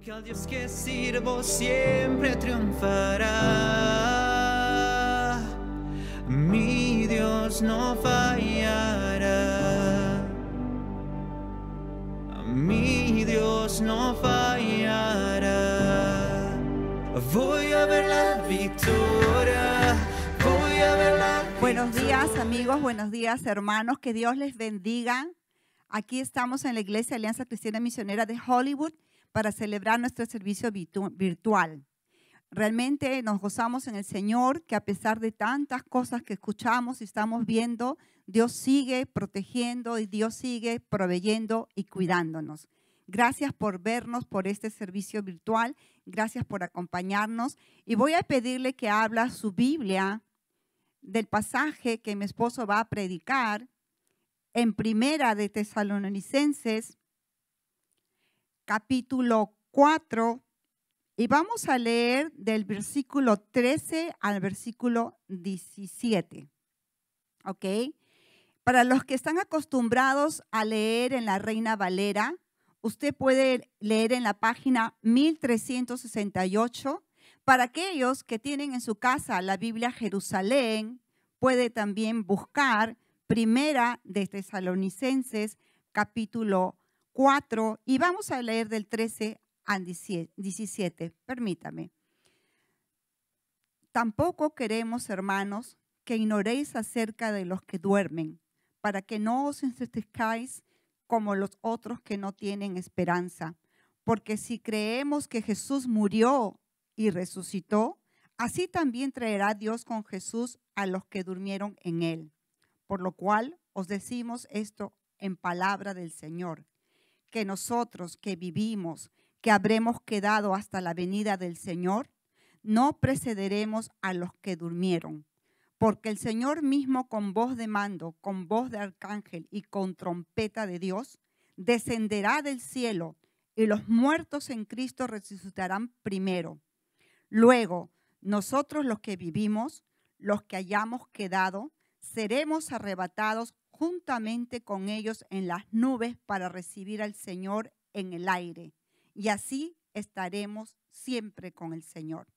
Porque al Dios que sirvo siempre triunfará. Mi Dios no fallará. Mi Dios no fallará. Voy a ver la victoria. Voy a ver la victoria. Buenos días, amigos. Buenos días, hermanos. Que Dios les bendiga. Aquí estamos en la Iglesia Alianza Cristiana Misionera de Hollywood para celebrar nuestro servicio virtual. Realmente nos gozamos en el Señor, que a pesar de tantas cosas que escuchamos y estamos viendo, Dios sigue protegiendo y Dios sigue proveyendo y cuidándonos. Gracias por vernos por este servicio virtual. Gracias por acompañarnos. Y voy a pedirle que abra su Biblia del pasaje que mi esposo va a predicar en Primera de Tesalonicenses, capítulo 4, y vamos a leer del versículo 13 al versículo 17. ¿Ok? Para los que están acostumbrados a leer en la Reina Valera, usted puede leer en la página 1368. Para aquellos que tienen en su casa la Biblia Jerusalén, puede también buscar Primera de Tesalonicenses, capítulo 4, y vamos a leer del 13 al 17. Permítame. Tampoco queremos, hermanos, que ignoréis acerca de los que duermen, para que no os entristezcáis como los otros que no tienen esperanza. Porque si creemos que Jesús murió y resucitó, así también traerá Dios con Jesús a los que durmieron en él. Por lo cual os decimos esto en palabra del Señor, que nosotros que vivimos, que habremos quedado hasta la venida del Señor, no precederemos a los que durmieron. Porque el Señor mismo con voz de mando, con voz de arcángel y con trompeta de Dios, descenderá del cielo y los muertos en Cristo resucitarán primero. Luego, nosotros los que vivimos, los que hayamos quedado, seremos arrebatados juntamente con ellos en las nubes para recibir al Señor en el aire. Y así estaremos siempre con el Señor.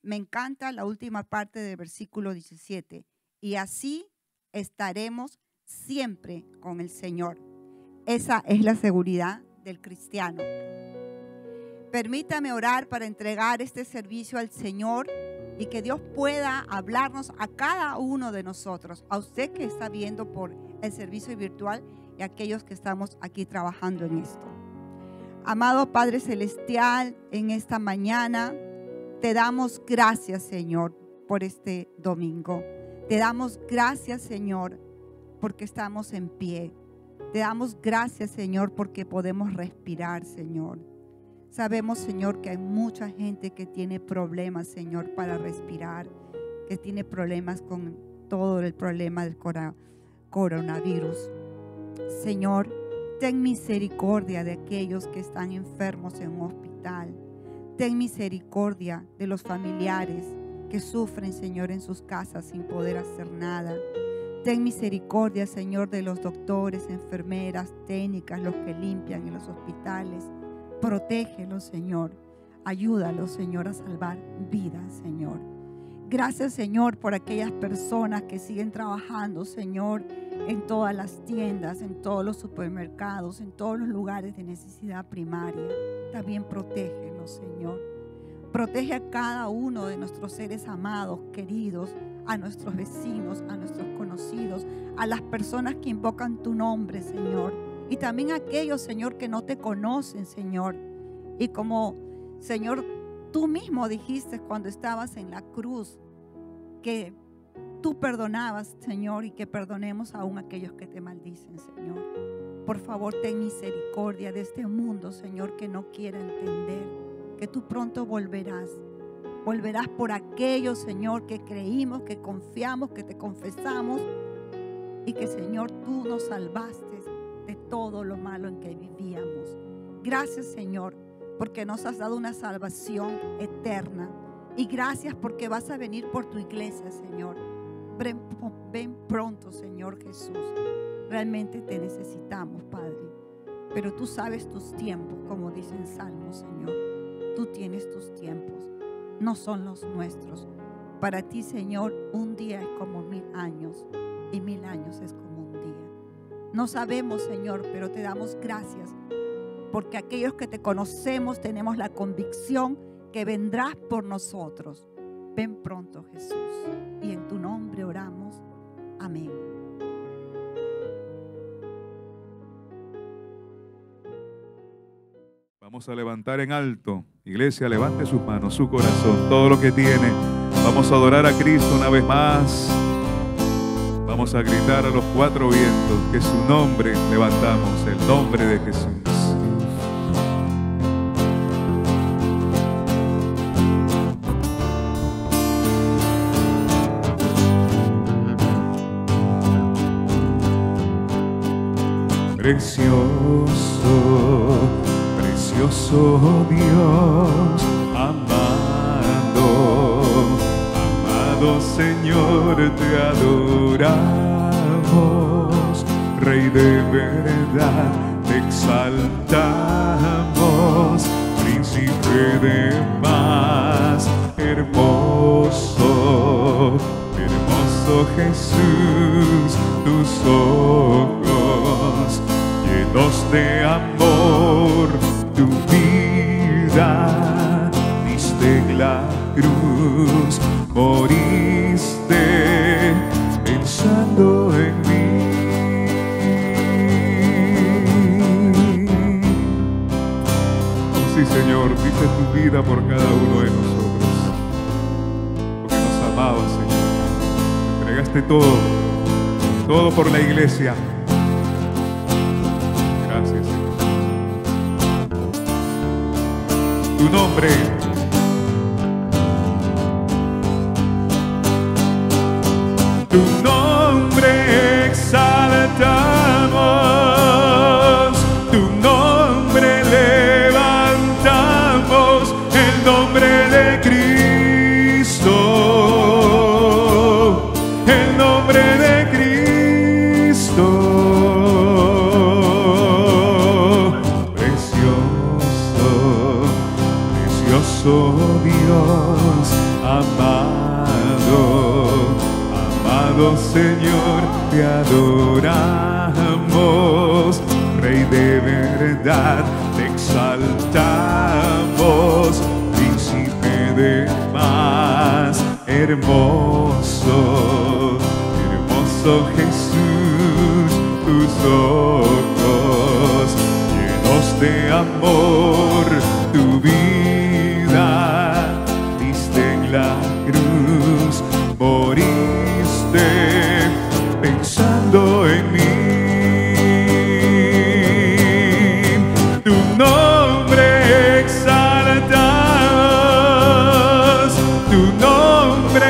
Me encanta la última parte del versículo 17. Y así estaremos siempre con el Señor. Esa es la seguridad del cristiano. Permítame orar para entregar este servicio al Señor y que Dios pueda hablarnos a cada uno de nosotros, a usted que está viendo por el servicio virtual y a aquellos que estamos aquí trabajando en esto. Amado Padre Celestial, en esta mañana te damos gracias, Señor, por este domingo. Te damos gracias, Señor, porque estamos en pie. Te damos gracias, Señor, porque podemos respirar, Señor. Sabemos, Señor, que hay mucha gente que tiene problemas, Señor, para respirar, que tiene problemas con todo el problema del coronavirus. Señor, ten misericordia de aquellos que están enfermos en un hospital. Ten misericordia de los familiares que sufren, Señor, en sus casas sin poder hacer nada. Ten misericordia, Señor, de los doctores, enfermeras, técnicas, los que limpian en los hospitales. Protégelos, Señor. Ayúdalos, Señor, a salvar vidas, Señor. Gracias, Señor, por aquellas personas que siguen trabajando, Señor, en todas las tiendas, en todos los supermercados, en todos los lugares de necesidad primaria. También protégelos, Señor. Protege a cada uno de nuestros seres amados, queridos, a nuestros vecinos, a nuestros conocidos, a las personas que invocan tu nombre, Señor. Y también a aquellos, Señor, que no te conocen, Señor. Y como, Señor, tú mismo dijiste cuando estabas en la cruz, que tú perdonabas, Señor, y que perdonemos aún a aquellos que te maldicen, Señor. Por favor, ten misericordia de este mundo, Señor, que no quiere entender que tú pronto volverás. Volverás por aquellos, Señor, que creímos, que confiamos, que te confesamos y que, Señor, tú nos salvaste de todo lo malo en que vivíamos. Gracias, Señor, porque nos has dado una salvación eterna. Y gracias porque vas a venir por tu iglesia, Señor. Ven pronto, Señor Jesús. Realmente te necesitamos, Padre. Pero tú sabes tus tiempos, como dice en Salmo, Señor. Tú tienes tus tiempos, no son los nuestros. Para ti, Señor, un día es como 1000 años y 1000 años es como un día. No sabemos, Señor, pero te damos gracias porque aquellos que te conocemos tenemos la convicción que vendrás por nosotros. Ven pronto, Jesús, y en tu nombre oramos. Amén. Vamos a levantar en alto. Iglesia, levante sus manos, su corazón, todo lo que tiene. Vamos a adorar a Cristo una vez más. Vamos a gritar a los 4 vientos que su nombre levantamos, el nombre de Jesús. Precioso, precioso Dios, amado, amado Señor, te adoramos, Rey de verdad, te exaltamos, Príncipe de paz, hermoso, hermoso Jesús, tus ojos llenos de amor, tu vida diste en la cruz, moriste pensando en mí. Oh sí, Señor, diste tu vida por cada uno de nosotros, porque nos amabas, Señor. Entregaste todo, todo por la iglesia. Gracias, Señor. Tu nombre, tu nombre exaltamos, tu nombre levantamos, el nombre de Cristo, el nombre de Cristo. Precioso Dios, amado, amado Señor, te adoramos, Rey de verdad, te exaltamos, Príncipe de paz, hermoso, hermoso Jesús, tus ojos llenos de amor, tu vida diste en la cruz, moriste pensando en mí. Tu nombre exaltamos, tu nombre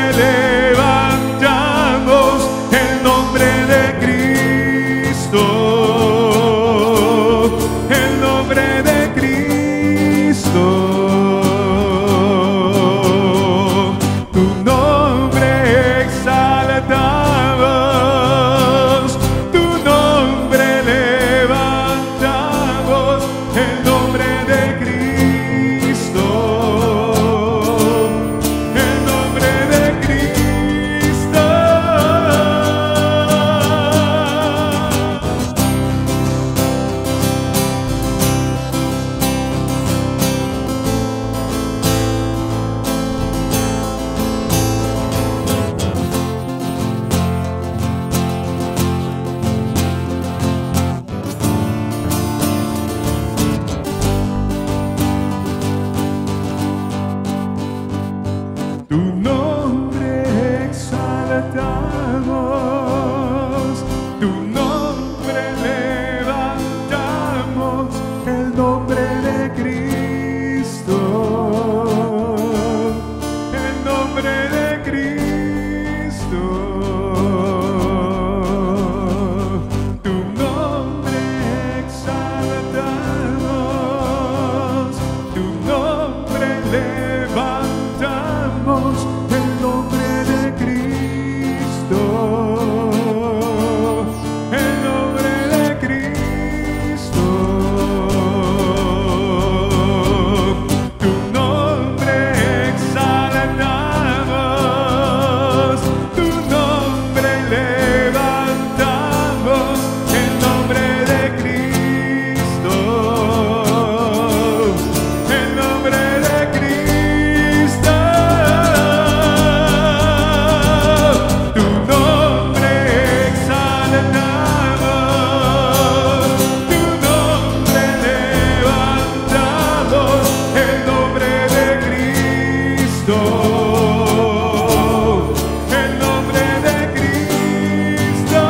el nombre de Cristo.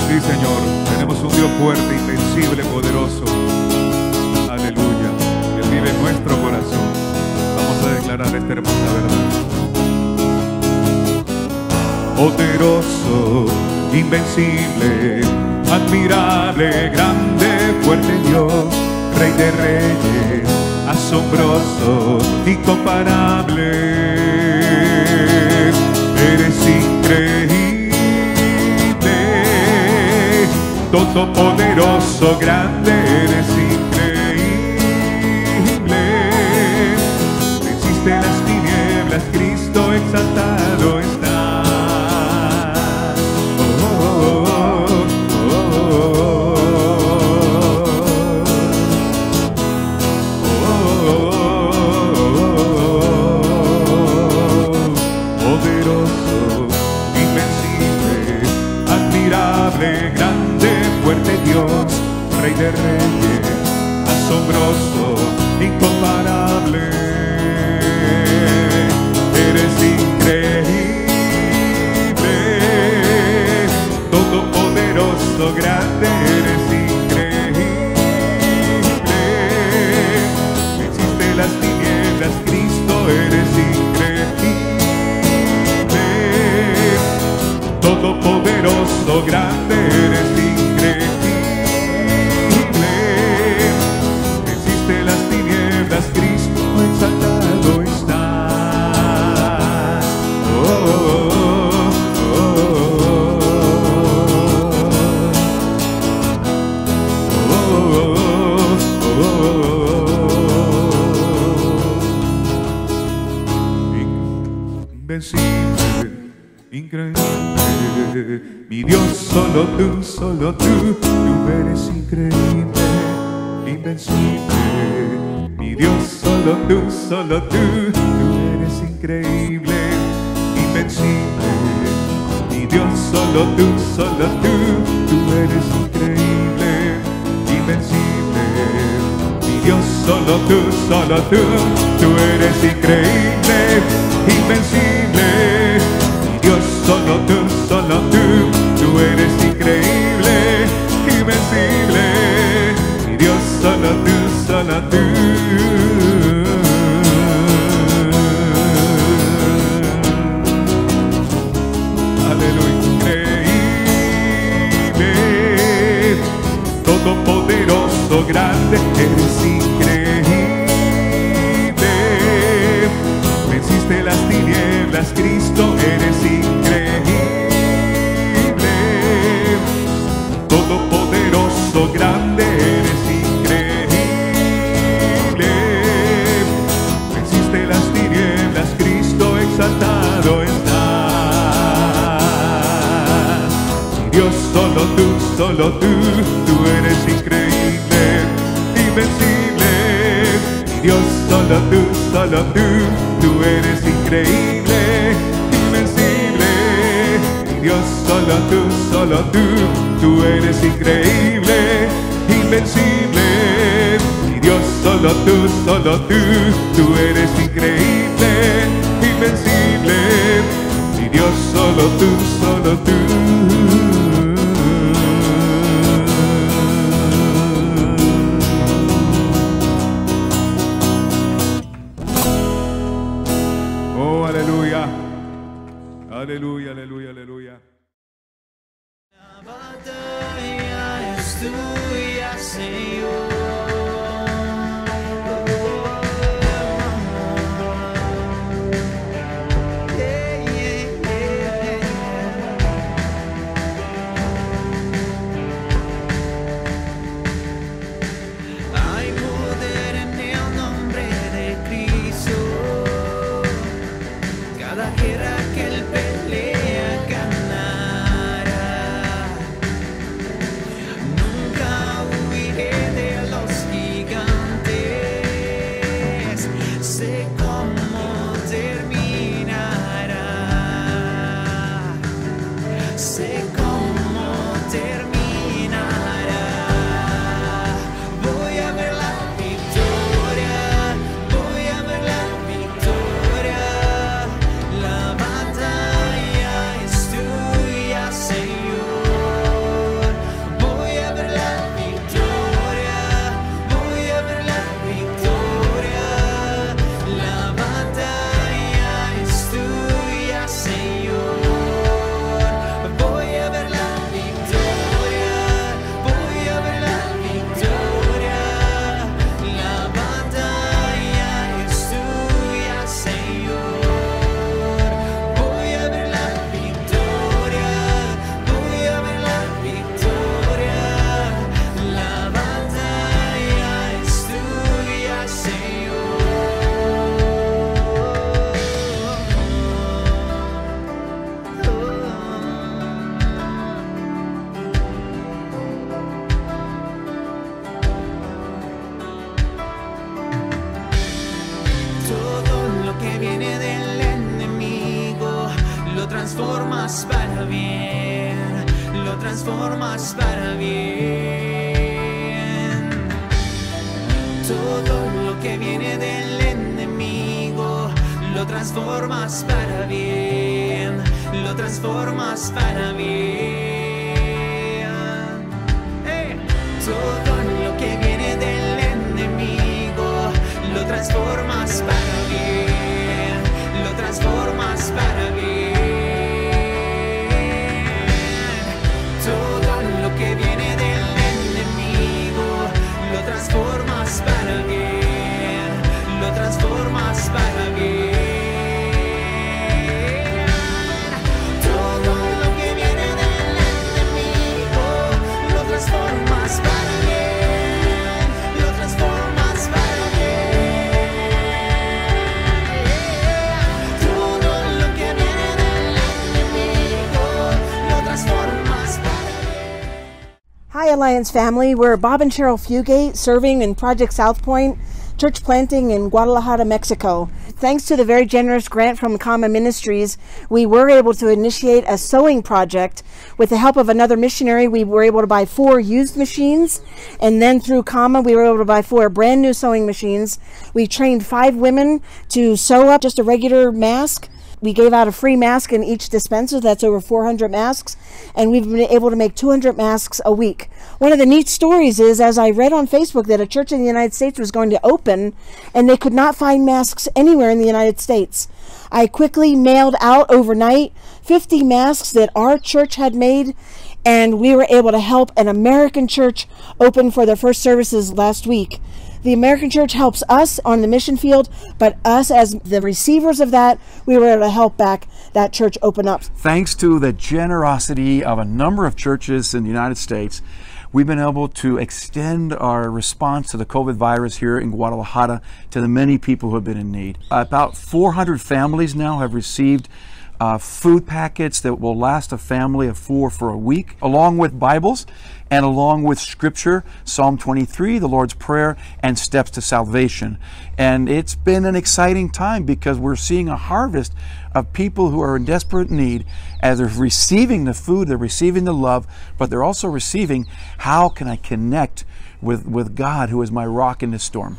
Sí, Señor, tenemos un Dios fuerte, invencible, poderoso. Aleluya. Él vive en nuestro corazón. Vamos a declarar esta hermosa verdad. Poderoso, invencible, admirable, grande, fuerte Dios, Rey de reyes, asombroso, incomparable. Eres increíble, todopoderoso, grande, eres increíble. Venciste las tinieblas, Cristo exaltado está. Rey de reyes, asombroso, incomparable. Eres increíble, todopoderoso, grande, eres increíble. Venciste las tinieblas, Cristo, eres increíble. Todopoderoso, grande, eres increíble. Cristo exaltado estás. Invencible, increíble, mi Dios, solo tú eres increíble, invencible. Mi Dios, solo tú eres increíble, invencible. Mi Dios, solo tú eres increíble, invencible. Mi Dios, solo tú eres increíble, invencible. Mi Dios, solo tú eres increíble, invencible. Mi Dios, solo tú. Aleluya, increíble, todopoderoso, grande, eres increíble. Venciste las tinieblas, Cristo, eres increíble. Todopoderoso, grande, eres increíble. Venciste las tinieblas, Cristo exaltado estás. Mi Dios, solo tú eres increíble, invencible. Mi Dios, solo tú eres increíble, invencible. Mi Dios, solo tú eres increíble, invencible. Mi Dios, solo tú eres increíble, invencible. Mi Dios, solo tú. Oh, aleluya, aleluya, aleluya, aleluya. La batalla es tuya, Señor. Hay poder en el nombre de Cristo. Cada guerra que él pelea ganará. Nunca huiré de los gigantes. Sé cómo terminará. que viene del enemigo lo transformas para bien, lo transformas para bien. Todo lo que viene del enemigo lo transformas para bien, lo transformas para bien. Todo lo que viene del enemigo lo transformas para bien, lo transformas para bien. Todo lo que viene del enemigo lo transformas para bien, lo transformas para bien. Todo lo que viene del enemigo lo transformas para bien, lo transformas para bien. Todo lo que viene del enemigo lo transformas para bien. Hi Alliance family, we're Bob and Cheryl Fugate serving in Project South Point, church planting in Guadalajara, Mexico. Thanks to the very generous grant from Kama Ministries, we were able to initiate a sewing project. With the help of another missionary, we were able to buy 4 used machines, and then through Kama, we were able to buy 4 brand new sewing machines. We trained 5 women to sew up just a regular mask. We gave out a free mask in each dispenser. That's over 400 masks, and we've been able to make 200 masks a week. One of the neat stories is, as I read on Facebook that a church in the United States was going to open, and they could not find masks anywhere in the United States. I quickly mailed out overnight 50 masks that our church had made, and we were able to help an American church open for their first services last week. The American church helps us on the mission field, but us as the receivers of that, we were able to help back that church open up. Thanks to the generosity of a number of churches in the United States, we've been able to extend our response to the COVID virus here in Guadalajara to the many people who have been in need. About 400 families now have received food packets that will last a family of 4 for a week, along with Bibles and along with Scripture, Psalm 23, the Lord's Prayer, and Steps to Salvation. And it's been an exciting time because we're seeing a harvest of people who are in desperate need as they're receiving the food, they're receiving the love, but they're also receiving, how can I connect with God, who is my rock in this storm?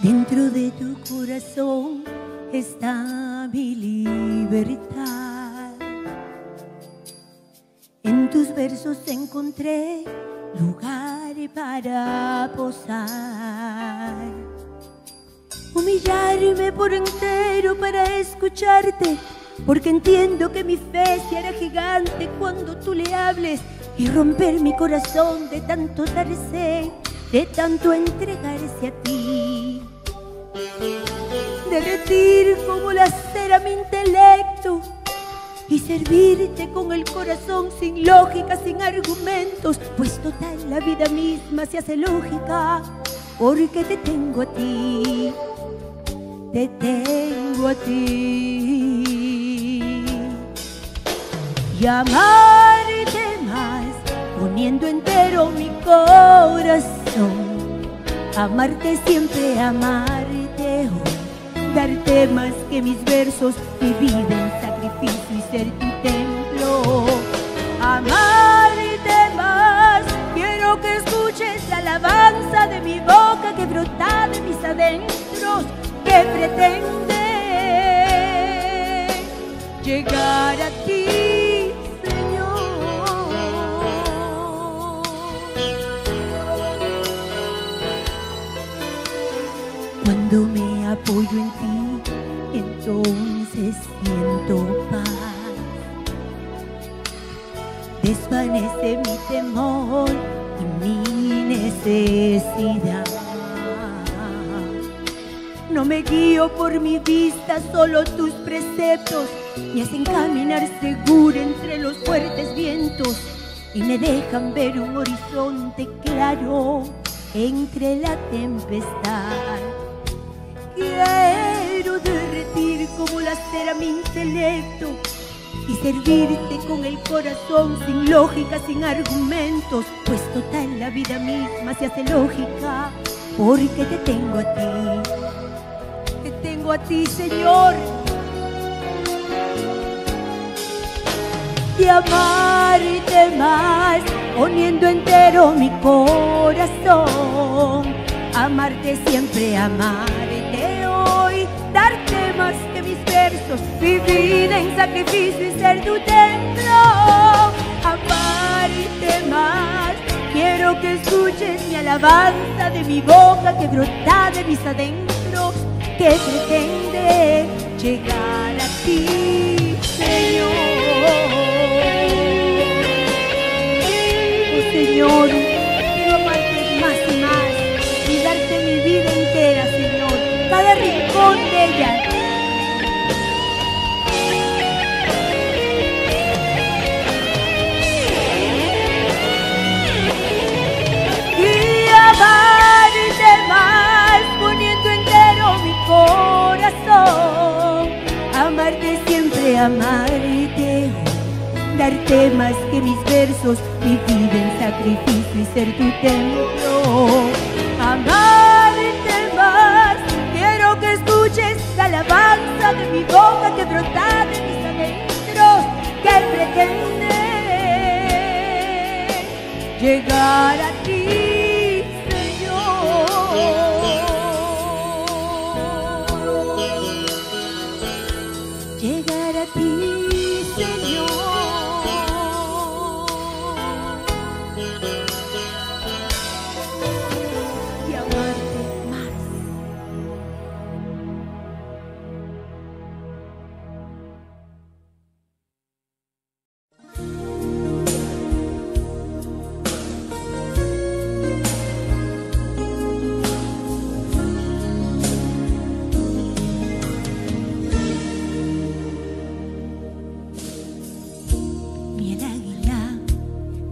Dentro de tu corazón está mi libertad. En tus versos encontré lugar para posar. Humillarme por entero para escucharte, porque entiendo que mi fe se hará gigante cuando tú le hables, y romper mi corazón de tanto darse, de tanto entregarse a ti. Derretir como la cera mi intelecto y servirte con el corazón sin lógica, sin argumentos, pues total la vida misma se hace lógica porque te tengo a ti, te tengo a ti. Y amarte más poniendo entero mi corazón, amarte siempre, amarte hoy, darte más que mis versos, mi vida en sacrificio y ser tu templo. Amarte más, quiero que escuches la alabanza de mi boca que brota de mis adentros, que pretende llegar a ti, Señor. Cuando me apoyo en ti, entonces siento paz. Desvanece mi temor y mi necesidad. No me guío por mi vista, solo tus preceptos me hacen caminar seguro entre los fuertes vientos y me dejan ver un horizonte claro entre la tempestad. Quiero derretir como la cera mi intelecto y servirte con el corazón sin lógica, sin argumentos, pues total la vida misma se hace lógica porque te tengo a ti. Te tengo a ti, Señor. Y amarte más, poniendo entero mi corazón. Amarte siempre, amarte hoy, darte más que mis versos, mi vida en sacrificio y ser tu templo. Amarte más, quiero que escuches mi alabanza de mi boca que brota de mis adentros, que pretende llegar a ti, Señor. Oh Señor, quiero amarte más y más y darte mi vida entera, Señor, cada rincón de ella. Y amarte más, poniendo entero mi corazón. Amarte siempre, amarte, darte más que mis versos, mi vida en sacrificio y ser tu templo. Amarte más, quiero que escuches la alabanza de mi boca que brota de mis adentros, que pretende llegar a ti, Señor. Llegar a ti, Señor. Y amarte más. Ni el águila,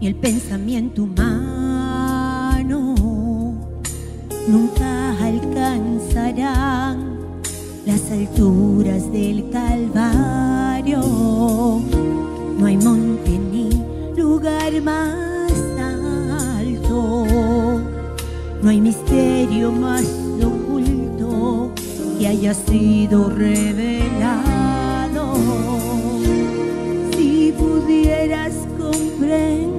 ni el pensamiento humano nunca alcanzarán las alturas del Calvario. No hay monte ni lugar más alto, no hay misterio más oculto que haya sido revelado. Si pudieras comprender,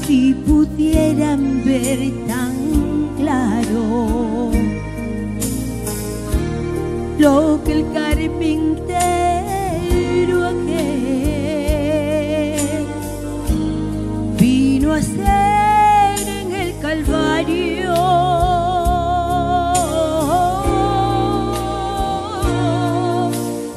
si pudieran ver tan claro lo que el carpintero aquel vino a hacer en el Calvario.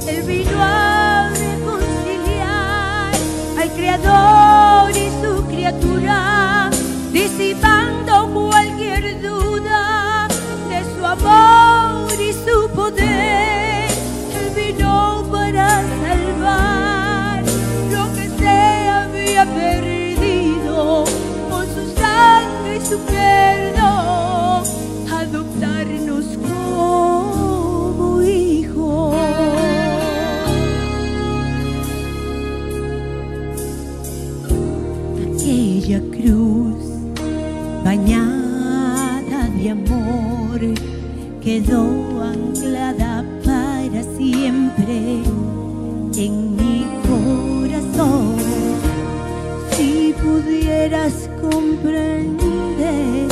Él vino a reconciliar al Creador y su criatura, disipando cualquier duda de su amor y su poder. Él vino para salvar lo que se había perdido, con su sangre y su perdón, adoptarnos como hijos. Aquella cruz bañada de amor quedó anclada para siempre en mi corazón. Si pudieras comprender,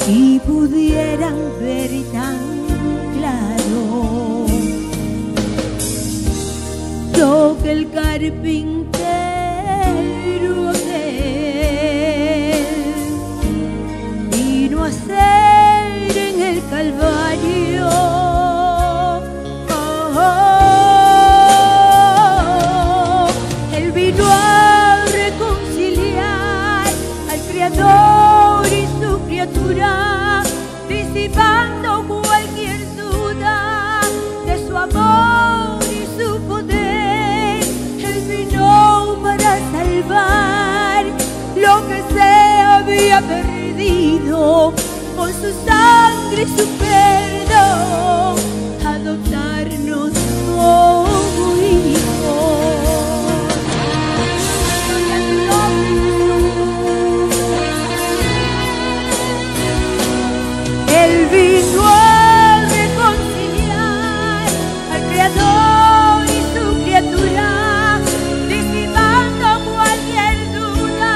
si pudieran ver tan claro lo que el carpintero aquel vino a hacer en el Calvario. Él vino a reconciliar su sangre y su perdón, adoptarnos como hijos. Él vino a reconciliar al Creador y su criatura, disipando cualquier duda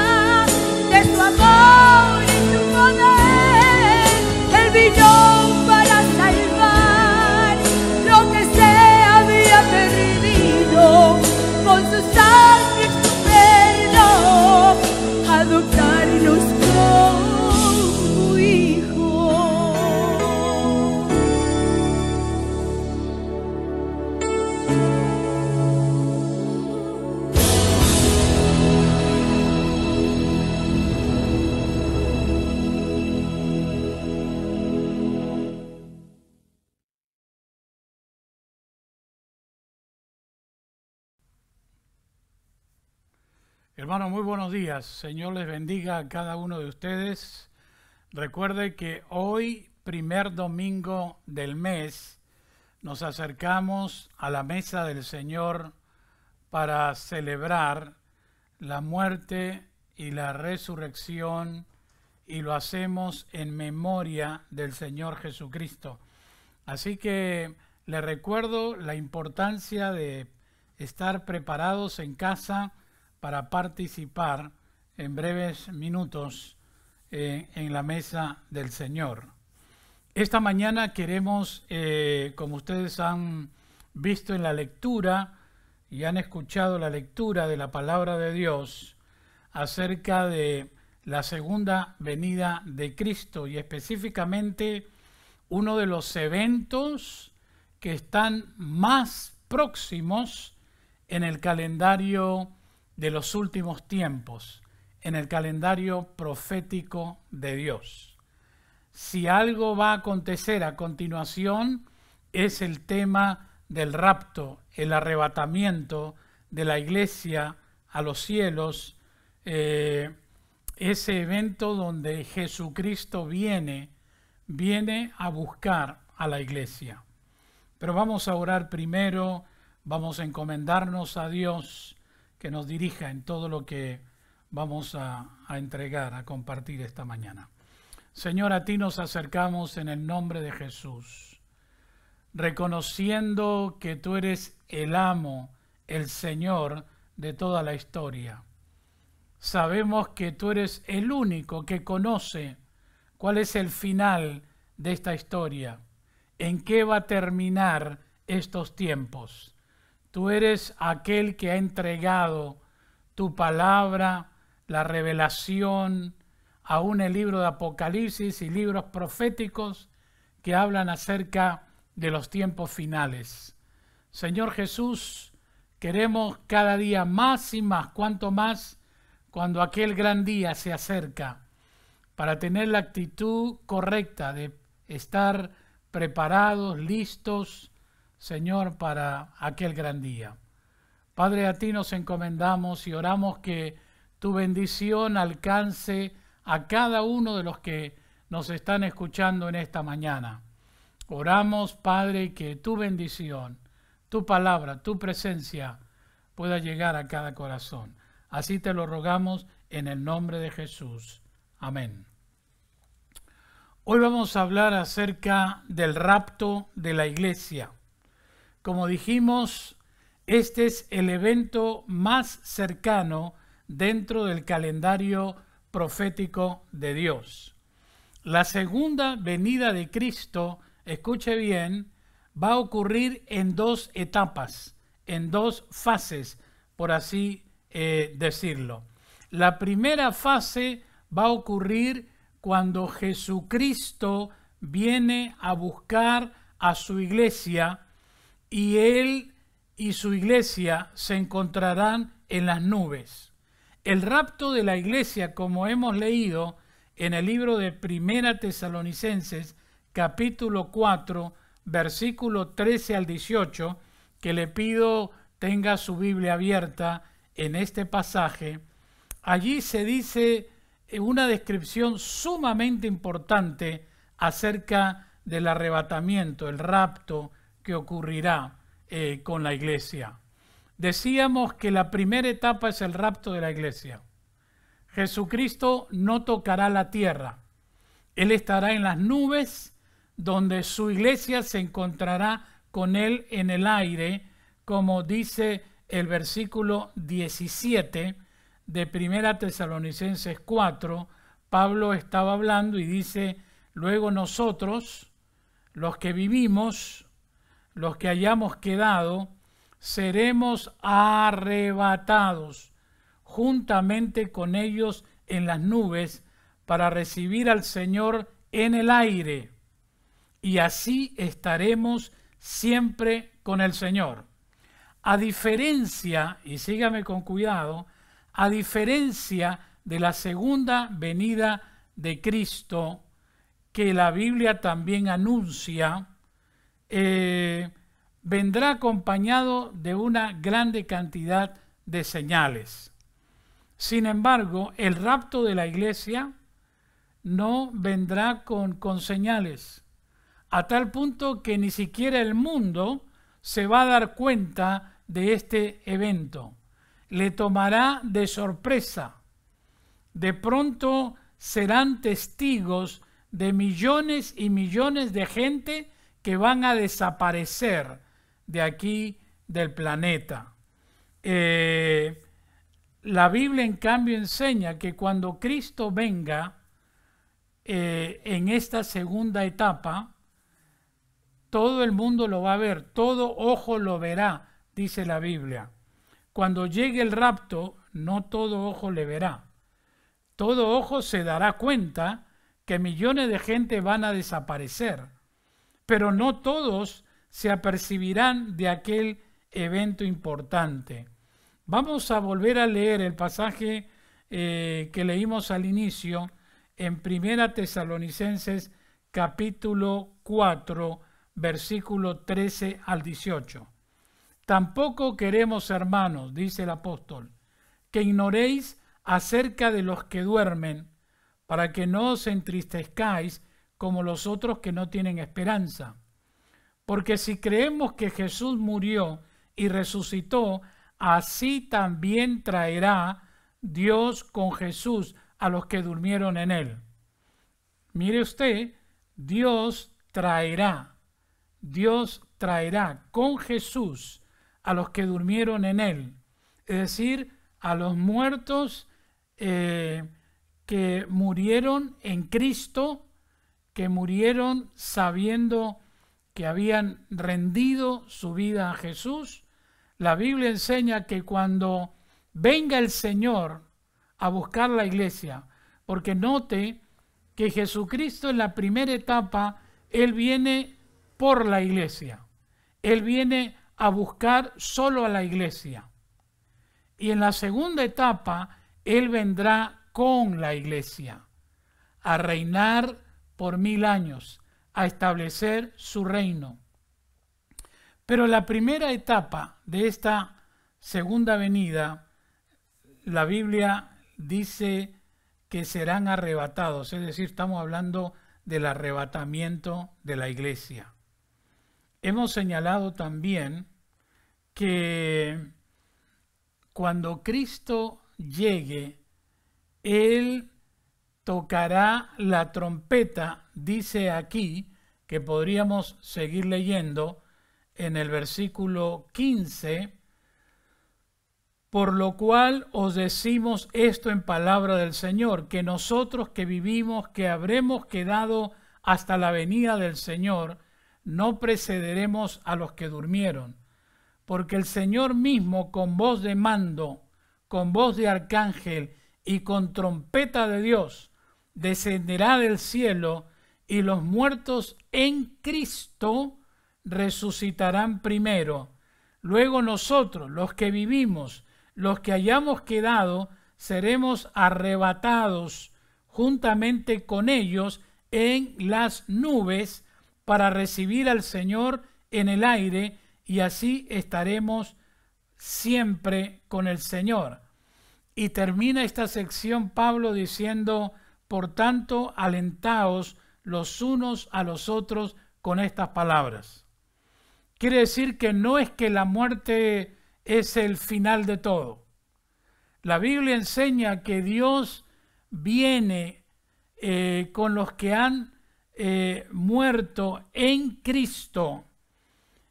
de su amor y su poder. Él vino para salvar lo que se había perdido, con su sangre y su perdón, adoptarnos como hijos. Hermanos, muy buenos días. Señor les bendiga a cada uno de ustedes. Recuerde que hoy, primer domingo del mes, nos acercamos a la mesa del Señor para celebrar la muerte y la resurrección, y lo hacemos en memoria del Señor Jesucristo. Así que les recuerdo la importancia de estar preparados en casa para participar en breves minutos en la mesa del Señor. Esta mañana queremos, como ustedes han visto en la lectura y han escuchado la lectura de la palabra de Dios acerca de la segunda venida de Cristo, y específicamente uno de los eventos que están más próximos en el calendario de los últimos tiempos, en el calendario profético de Dios. Si algo va a acontecer a continuación, es el tema del rapto, el arrebatamiento de la iglesia a los cielos, ese evento donde Jesucristo viene a buscar a la iglesia. Pero vamos a orar primero, vamos a encomendarnos a Dios, que nos dirija en todo lo que vamos a entregar, a compartir esta mañana. Señor, a ti nos acercamos en el nombre de Jesús, reconociendo que tú eres el amo, el Señor de toda la historia. Sabemos que tú eres el único que conoce cuál es el final de esta historia, en qué va a terminar estos tiempos. Tú eres aquel que ha entregado tu palabra, la revelación, aún el libro de Apocalipsis y libros proféticos que hablan acerca de los tiempos finales. Señor Jesús, queremos cada día más y más, cuanto más cuando aquel gran día se acerca, para tener la actitud correcta de estar preparados, listos, Señor, para aquel gran día. Padre, a ti nos encomendamos y oramos que tu bendición alcance a cada uno de los que nos están escuchando en esta mañana. Oramos, Padre, que tu bendición, tu palabra, tu presencia pueda llegar a cada corazón. Así te lo rogamos en el nombre de Jesús. Amén. Hoy vamos a hablar acerca del rapto de la iglesia. Como dijimos, este es el evento más cercano dentro del calendario profético de Dios. La segunda venida de Cristo, escuche bien, va a ocurrir en dos etapas, en dos fases, por así decirlo. La primera fase va a ocurrir cuando Jesucristo viene a buscar a su iglesia, y él y su iglesia se encontrarán en las nubes. El rapto de la iglesia, como hemos leído en el libro de Primera Tesalonicenses, capítulo 4, versículo 13 al 18, que le pido tenga su Biblia abierta en este pasaje. Allí se dice una descripción sumamente importante acerca del arrebatamiento, el rapto que ocurrirá con la iglesia. Decíamos que la primera etapa es el rapto de la iglesia. Jesucristo no tocará la tierra. Él estará en las nubes, donde su iglesia se encontrará con Él en el aire, como dice el versículo 17 de 1 Tesalonicenses 4. Pablo estaba hablando y dice: luego nosotros, los que vivimos, los que hayamos quedado, seremos arrebatados juntamente con ellos en las nubes para recibir al Señor en el aire, y así estaremos siempre con el Señor. A diferencia, y sígame con cuidado, a diferencia de la segunda venida de Cristo, que la Biblia también anuncia, vendrá acompañado de una grande cantidad de señales. Sin embargo, el rapto de la iglesia no vendrá con señales, a tal punto que ni siquiera el mundo se va a dar cuenta de este evento. Le tomará de sorpresa. De pronto serán testigos de millones y millones de gente que van a desaparecer de aquí del planeta. La Biblia, en cambio, enseña que cuando Cristo venga en esta segunda etapa, todo el mundo lo va a ver, todo ojo lo verá, dice la Biblia. Cuando llegue el rapto, no todo ojo le verá. Todo ojo se dará cuenta que millones de gente van a desaparecer, pero no todos se apercibirán de aquel evento importante. Vamos a volver a leer el pasaje que leímos al inicio en 1 Tesalonicenses capítulo 4, versículo 13 al 18. Tampoco queremos, hermanos, dice el apóstol, que ignoréis acerca de los que duermen, para que no os entristezcáis como los otros que no tienen esperanza. Porque si creemos que Jesús murió y resucitó, así también traerá Dios con Jesús a los que durmieron en él. Mire usted, Dios traerá con Jesús a los que durmieron en él, es decir, a los muertos que murieron en Cristo, que murieron sabiendo que habían rendido su vida a Jesús. La Biblia enseña que cuando venga el Señor a buscar la iglesia, porque note que Jesucristo en la primera etapa, Él viene por la iglesia. Él viene a buscar solo a la iglesia. Y en la segunda etapa, Él vendrá con la iglesia a reinar por 1000 años, a establecer su reino. Pero la primera etapa de esta segunda venida, la Biblia dice que serán arrebatados, es decir, estamos hablando del arrebatamiento de la iglesia. Hemos señalado también que cuando Cristo llegue, Él tocará la trompeta, dice aquí, que podríamos seguir leyendo en el versículo 15, por lo cual os decimos esto en palabra del Señor, que nosotros que vivimos, que habremos quedado hasta la venida del Señor, no precederemos a los que durmieron, porque el Señor mismo con voz de mando, con voz de arcángel y con trompeta de Dios, descenderá del cielo, y los muertos en Cristo resucitarán primero. Luego nosotros, los que vivimos, los que hayamos quedado, seremos arrebatados juntamente con ellos en las nubes para recibir al Señor en el aire, y así estaremos siempre con el Señor. Y termina esta sección Pablo diciendo: por tanto, alentaos los unos a los otros con estas palabras. Quiere decir que no es que la muerte es el final de todo. La Biblia enseña que Dios viene con los que han muerto en Cristo.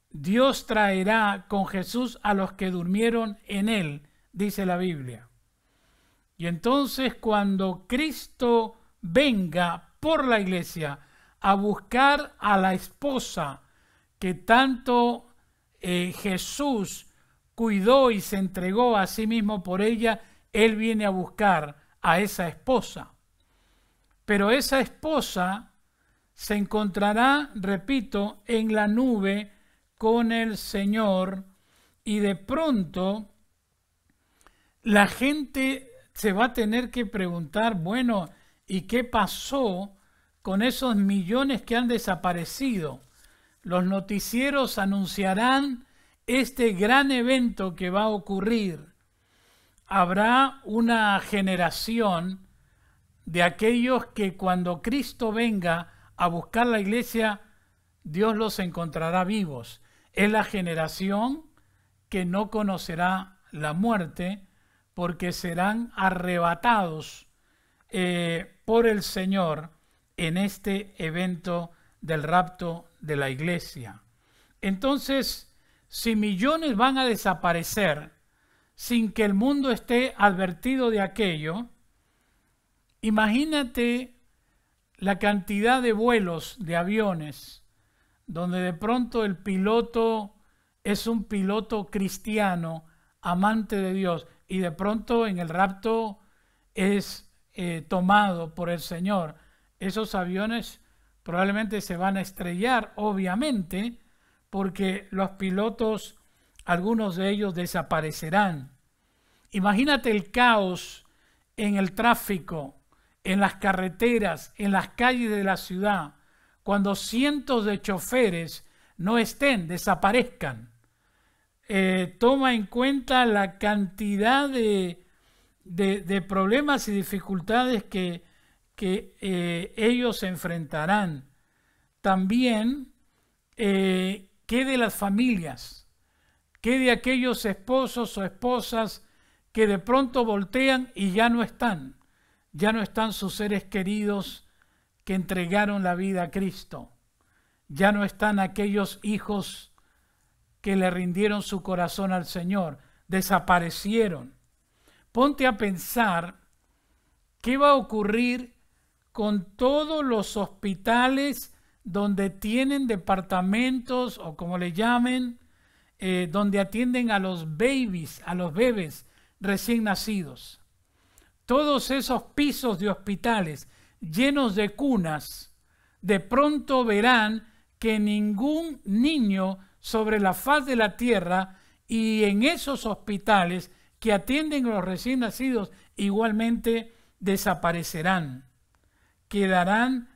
Dios traerá con Jesús a los que durmieron en Él, dice la Biblia. Y entonces cuando Cristo venga por la iglesia a buscar a la esposa que tanto Jesús cuidó y se entregó a sí mismo por ella, Él viene a buscar a esa esposa. Pero esa esposa se encontrará, repito, en la nube con el Señor, y de pronto la gente se va a tener que preguntar, bueno, ¿y qué pasó con esos millones que han desaparecido? Los noticieros anunciarán este gran evento que va a ocurrir. Habrá una generación de aquellos que cuando Cristo venga a buscar la iglesia, Dios los encontrará vivos. Es la generación que no conocerá la muerte, porque serán arrebatados por el Señor en este evento del rapto de la iglesia. Entonces, si millones van a desaparecer sin que el mundo esté advertido de aquello, imagínate la cantidad de vuelos de aviones donde de pronto el piloto es un piloto cristiano, amante de Dios, y de pronto en el rapto es tomado por el Señor. Esos aviones probablemente se van a estrellar, obviamente, porque los pilotos, algunos de ellos desaparecerán. Imagínate el caos en el tráfico, en las carreteras, en las calles de la ciudad, cuando cientos de choferes no estén, desaparezcan. Toma en cuenta la cantidad de problemas y dificultades que ellos enfrentarán. También, ¿qué de las familias? ¿Qué de aquellos esposos o esposas que de pronto voltean y ya no están? Ya no están sus seres queridos que entregaron la vida a Cristo. Ya no están aquellos hijos que le rindieron su corazón al Señor. Desaparecieron. Ponte a pensar qué va a ocurrir con todos los hospitales donde tienen departamentos, o como le llamen, donde atienden a los babies, a los bebés recién nacidos. Todos esos pisos de hospitales llenos de cunas, de pronto verán que ningún niño sobre la faz de la tierra, y en esos hospitales que atienden a los recién nacidos igualmente desaparecerán. Quedarán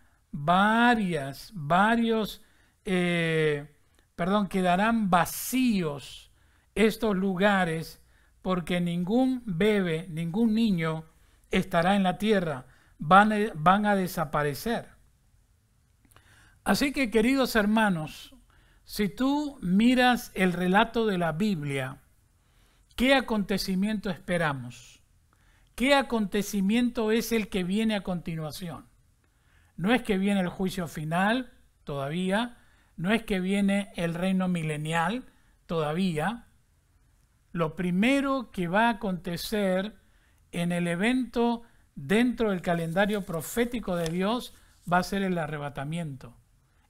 quedarán vacíos estos lugares, porque ningún bebé, ningún niño estará en la tierra, van a desaparecer. Así que, queridos hermanos, si tú miras el relato de la Biblia, ¿qué acontecimiento esperamos? ¿Qué acontecimiento es el que viene a continuación? No es que viene el juicio final, todavía. No es que viene el reino milenial, todavía. Lo primero que va a acontecer en el evento dentro del calendario profético de Dios va a ser el arrebatamiento,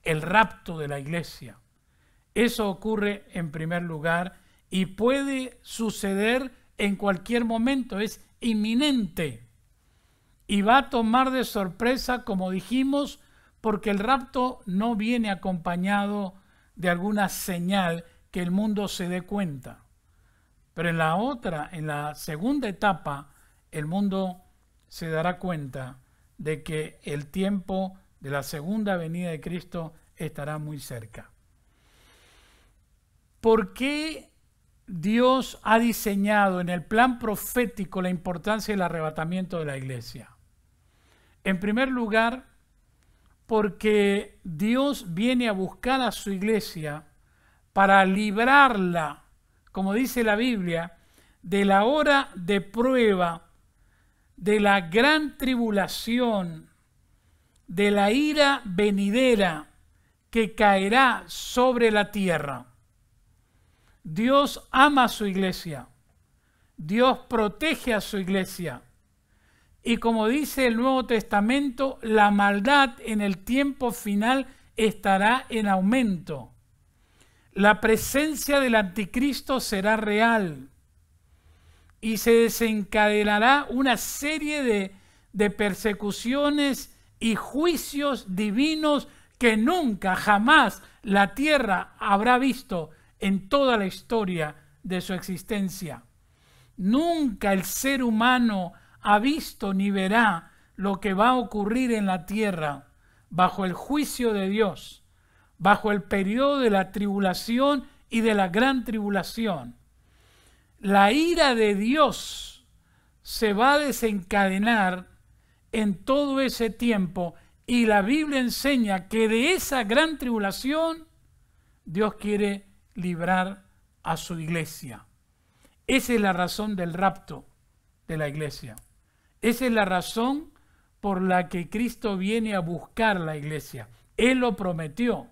el rapto de la iglesia. Eso ocurre en primer lugar y puede suceder en cualquier momento, es inminente. Y va a tomar de sorpresa, como dijimos, porque el rapto no viene acompañado de alguna señal que el mundo se dé cuenta. Pero en la segunda etapa, el mundo se dará cuenta de que el tiempo de la segunda venida de Cristo estará muy cerca. ¿Por qué Dios ha diseñado en el plan profético la importancia del arrebatamiento de la iglesia? En primer lugar, porque Dios viene a buscar a su iglesia para librarla, como dice la Biblia, de la hora de prueba, de la gran tribulación, de la ira venidera que caerá sobre la tierra. Dios ama a su iglesia. Dios protege a su iglesia. Y como dice el Nuevo Testamento, la maldad en el tiempo final estará en aumento. La presencia del anticristo será real y se desencadenará una serie de persecuciones y juicios divinos que nunca, jamás la tierra habrá visto en toda la historia de su existencia. Nunca el ser humano ha visto ni verá lo que va a ocurrir en la tierra bajo el juicio de Dios, bajo el periodo de la tribulación y de la gran tribulación. La ira de Dios se va a desencadenar en todo ese tiempo y la Biblia enseña que de esa gran tribulación Dios quiere librar a su iglesia. Esa es la razón del rapto de la iglesia. Esa es la razón por la que Cristo viene a buscar la iglesia. Él lo prometió.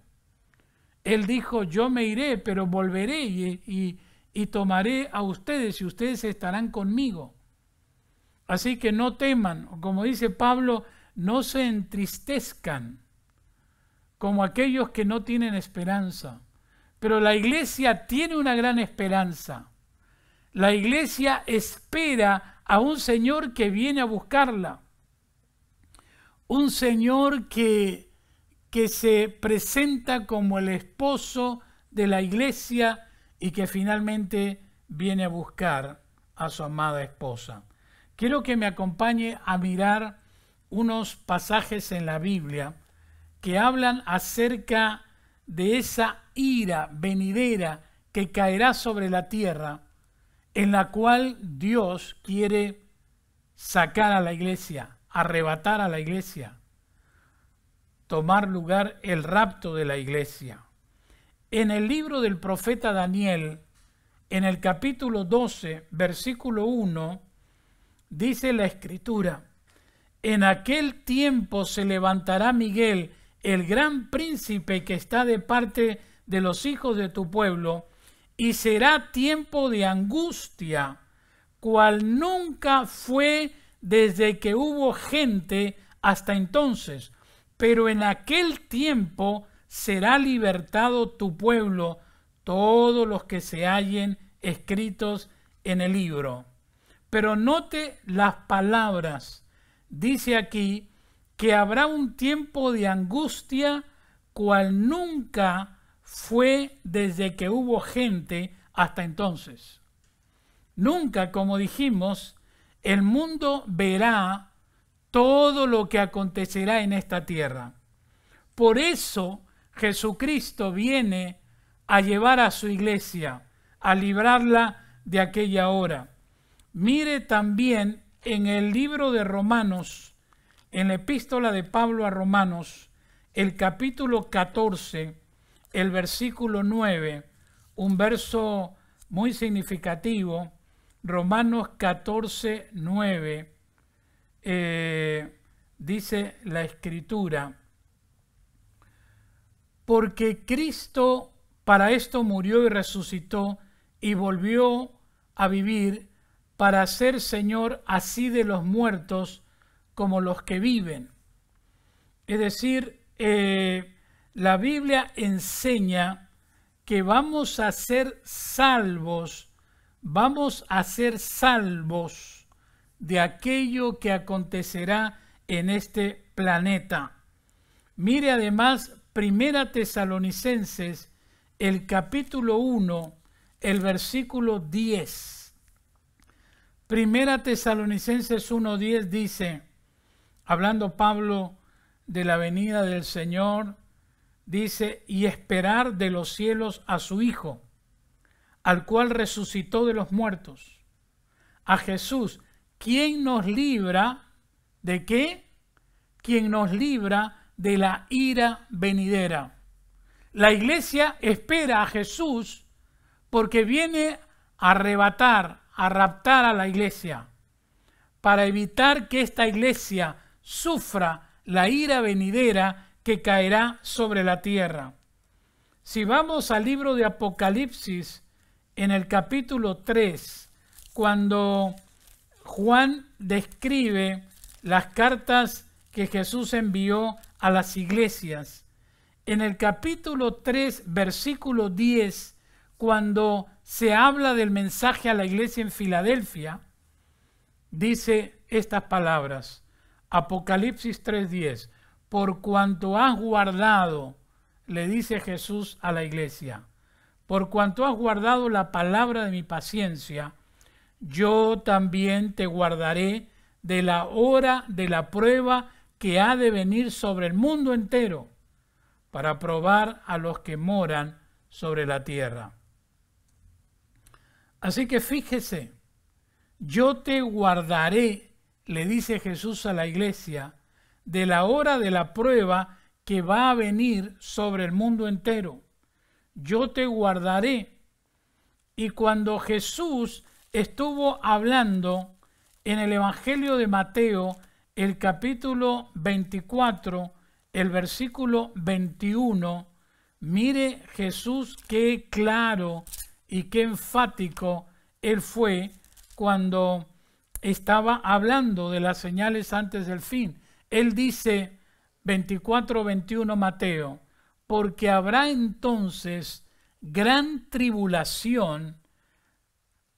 Él dijo, yo me iré, pero volveré y tomaré a ustedes y ustedes estarán conmigo. Así que no teman, como dice Pablo, no se entristezcan como aquellos que no tienen esperanza. Pero la iglesia tiene una gran esperanza. La iglesia espera a un Señor que viene a buscarla. Un Señor que se presenta como el esposo de la iglesia y que finalmente viene a buscar a su amada esposa. Quiero que me acompañe a mirar unos pasajes en la Biblia que hablan acerca de esa ira venidera que caerá sobre la tierra, en la cual Dios quiere sacar a la iglesia, arrebatar a la iglesia, tomar lugar el rapto de la iglesia. En el libro del profeta Daniel, en el capítulo 12, versículo 1, dice la Escritura, en aquel tiempo se levantará Miguel, el gran príncipe que está de parte de los hijos de tu pueblo, y será tiempo de angustia, cual nunca fue desde que hubo gente hasta entonces. Pero en aquel tiempo será libertado tu pueblo, todos los que se hallen escritos en el libro. Pero note las palabras. Dice aquí que habrá un tiempo de angustia, cual nunca fue desde que hubo gente hasta entonces. Nunca, como dijimos, el mundo verá todo lo que acontecerá en esta tierra. Por eso Jesucristo viene a llevar a su iglesia, a librarla de aquella hora. Mire también en el libro de Romanos, en la epístola de Pablo a Romanos, el capítulo 14, el versículo 9, un verso muy significativo, Romanos 14, 9, dice la Escritura, porque Cristo para esto murió y resucitó y volvió a vivir para ser Señor así de los muertos como los que viven. Es decir, la Biblia enseña que vamos a ser salvos de aquello que acontecerá en este planeta. Mire además Primera Tesalonicenses, el capítulo 1, el versículo 10. Primera Tesalonicenses 1:10 dice, hablando Pablo de la venida del Señor, dice, y esperar de los cielos a su Hijo, al cual resucitó de los muertos, a Jesús, quien nos libra, ¿de qué? Quien nos libra de la ira venidera. La iglesia espera a Jesús porque viene a arrebatar, a raptar a la iglesia, para evitar que esta iglesia sufra la ira venidera que caerá sobre la tierra. Si vamos al libro de Apocalipsis, en el capítulo 3, cuando Juan describe las cartas que Jesús envió a las iglesias, en el capítulo 3, versículo 10, cuando se habla del mensaje a la iglesia en Filadelfia, dice estas palabras, Apocalipsis 3:10, por cuanto has guardado, le dice Jesús a la iglesia, por cuanto has guardado la palabra de mi paciencia, yo también te guardaré de la hora de la prueba que ha de venir sobre el mundo entero, para probar a los que moran sobre la tierra. Así que fíjese, yo te guardaré, le dice Jesús a la iglesia, de la hora de la prueba que va a venir sobre el mundo entero. Yo te guardaré. Y cuando Jesús estuvo hablando en el Evangelio de Mateo, el capítulo 24, el versículo 21, mire Jesús qué claro y qué enfático él fue cuando estaba hablando de las señales antes del fin. Él dice, 24:21 Mateo, porque habrá entonces gran tribulación,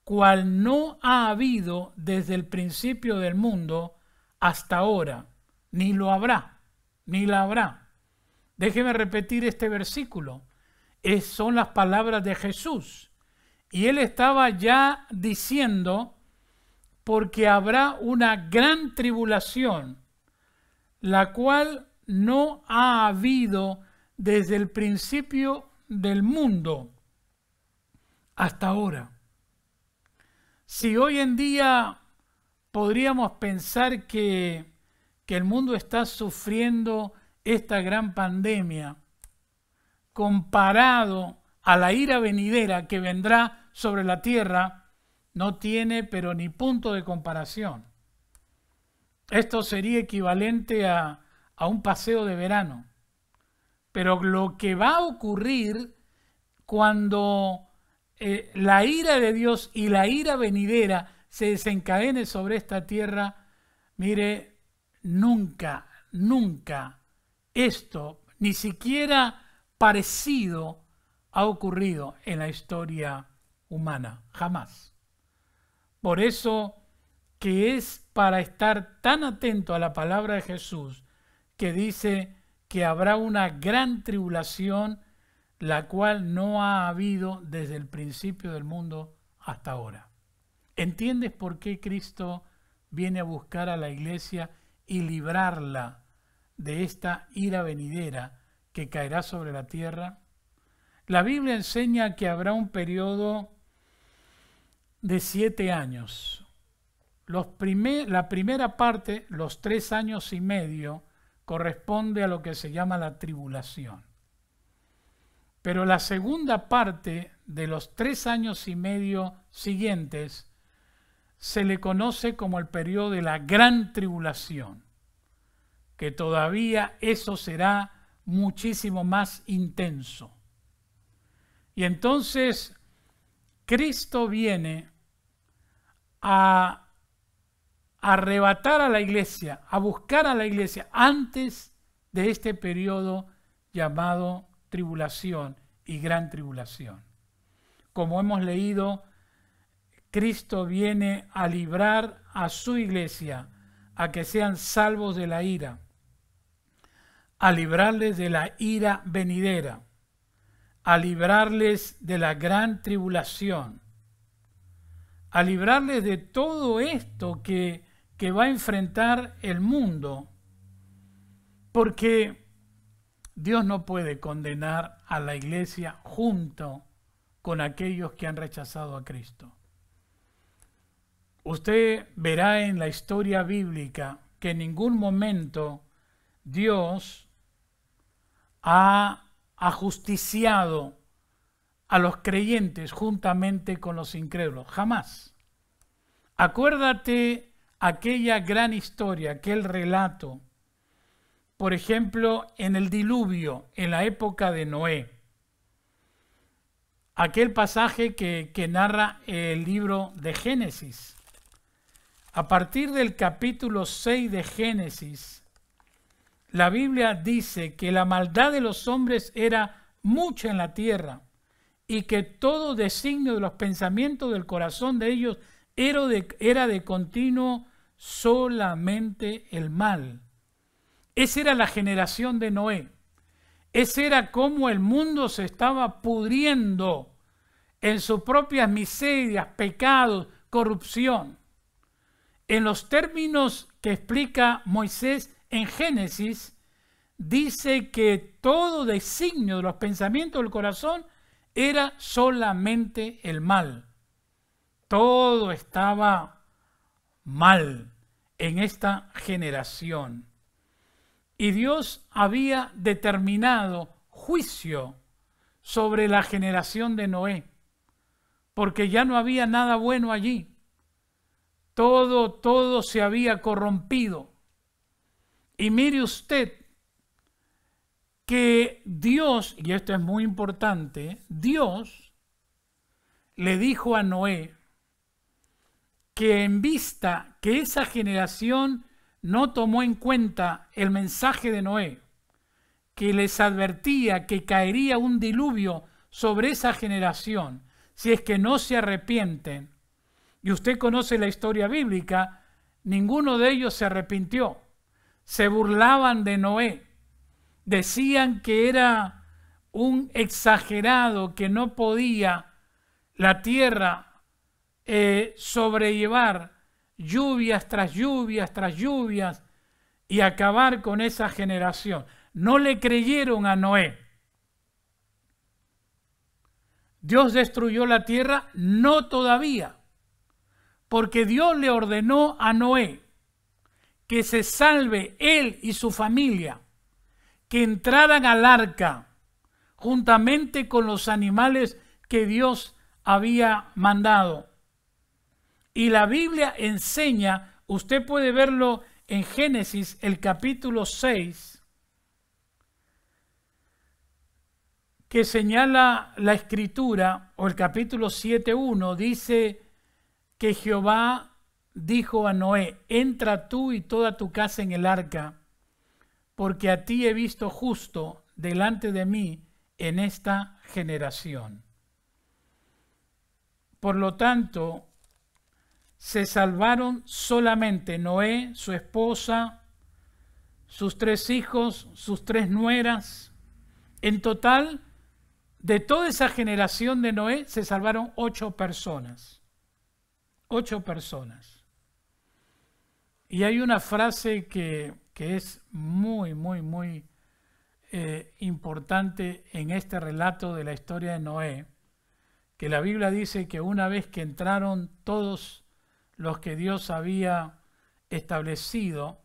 cual no ha habido desde el principio del mundo hasta ahora, ni lo habrá, ni la habrá. Déjeme repetir este versículo. Son las palabras de Jesús. Y él estaba ya diciendo, porque habrá una gran tribulación, la cual no ha habido desde el principio del mundo hasta ahora. Si hoy en día podríamos pensar que el mundo está sufriendo esta gran pandemia, comparado a la ira venidera que vendrá sobre la tierra, no tiene pero ni punto de comparación. Esto sería equivalente a un paseo de verano. Pero lo que va a ocurrir cuando la ira de Dios y la ira venidera se desencadene sobre esta tierra, mire, nunca, nunca esto, ni siquiera parecido, ha ocurrido en la historia humana, jamás. Por eso que es para estar tan atento a la palabra de Jesús, que dice que habrá una gran tribulación, la cual no ha habido desde el principio del mundo hasta ahora. ¿Entiendes por qué Cristo viene a buscar a la iglesia y librarla de esta ira venidera que caerá sobre la tierra? La Biblia enseña que habrá un periodo de 7 años. La primera parte, los 3 años y medio, corresponde a lo que se llama la tribulación. Pero la segunda parte de los 3 años y medio siguientes se le conoce como el periodo de la gran tribulación, que todavía eso será muchísimo más intenso. Y entonces Cristo viene a arrebatar a la iglesia, a buscar a la iglesia antes de este periodo llamado tribulación y gran tribulación. Como hemos leído, Cristo viene a librar a su iglesia, a que sean salvos de la ira, a librarles de la ira venidera, a librarles de la gran tribulación, a librarles de todo esto que va a enfrentar el mundo, porque Dios no puede condenar a la iglesia junto con aquellos que han rechazado a Cristo. Usted verá en la historia bíblica que en ningún momento Dios ha ajusticiado a los creyentes juntamente con los incrédulos. Jamás. Acuérdate aquella gran historia, aquel relato, por ejemplo, en el diluvio, en la época de Noé. Aquel pasaje que narra el libro de Génesis. A partir del capítulo 6 de Génesis, la Biblia dice que la maldad de los hombres era mucha en la tierra y que todo designio de los pensamientos del corazón de ellos era de continuo solamente el mal. Esa era la generación de Noé. Ese era cómo el mundo se estaba pudriendo en sus propias miserias, pecados, corrupción. En los términos que explica Moisés en Génesis, dice que todo designio de los pensamientos del corazón era solamente el mal. Todo estaba mal en esta generación. Y Dios había determinado juicio sobre la generación de Noé, porque ya no había nada bueno allí. Todo se había corrompido. Y mire usted que Dios, y esto es muy importante, Dios le dijo a Noé que en vista que esa generación no tomó en cuenta el mensaje de Noé, que les advertía que caería un diluvio sobre esa generación si es que no se arrepienten, y usted conoce la historia bíblica, ninguno de ellos se arrepintió. Se burlaban de Noé, decían que era un exagerado, que no podía la tierra sobrellevar lluvias tras lluvias tras lluvias y acabar con esa generación. No le creyeron a Noé. ¿Dios destruyó la tierra? No todavía, porque Dios le ordenó a Noé que se salve él y su familia, que entraran al arca juntamente con los animales que Dios había mandado. Y la Biblia enseña, usted puede verlo en Génesis, el capítulo 6, que señala la Escritura, o el capítulo 7:1, dice que Jehová dijo a Noé: entra tú y toda tu casa en el arca, porque a ti he visto justo delante de mí en esta generación. Por lo tanto, se salvaron solamente Noé, su esposa, sus 3 hijos, sus 3 nueras. En total, de toda esa generación de Noé, se salvaron 8 personas. 8 personas. Y hay una frase que es muy importante en este relato de la historia de Noé, que la Biblia dice que una vez que entraron todos los que Dios había establecido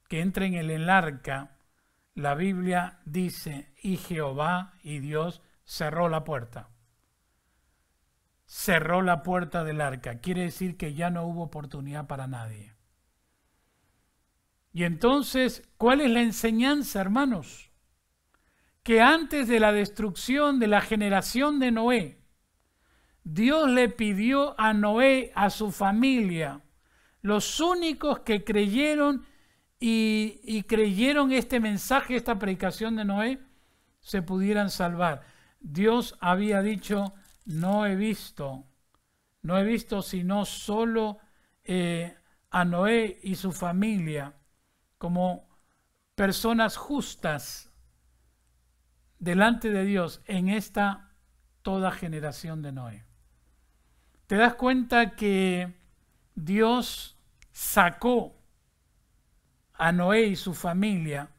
que entren en el arca, la Biblia dice: y Jehová y Dios cerró la puerta. Cerró la puerta del arca. Quiere decir que ya no hubo oportunidad para nadie. Y entonces, ¿cuál es la enseñanza, hermanos? Que antes de la destrucción de la generación de Noé, Dios le pidió a Noé, a su familia, los únicos que creyeron y creyeron este mensaje, esta predicación de Noé, se pudieran salvar. Dios había dicho: no he visto sino solo a Noé y su familia como personas justas delante de Dios en esta toda generación de Noé. ¿Te das cuenta que Dios sacó a Noé y su familia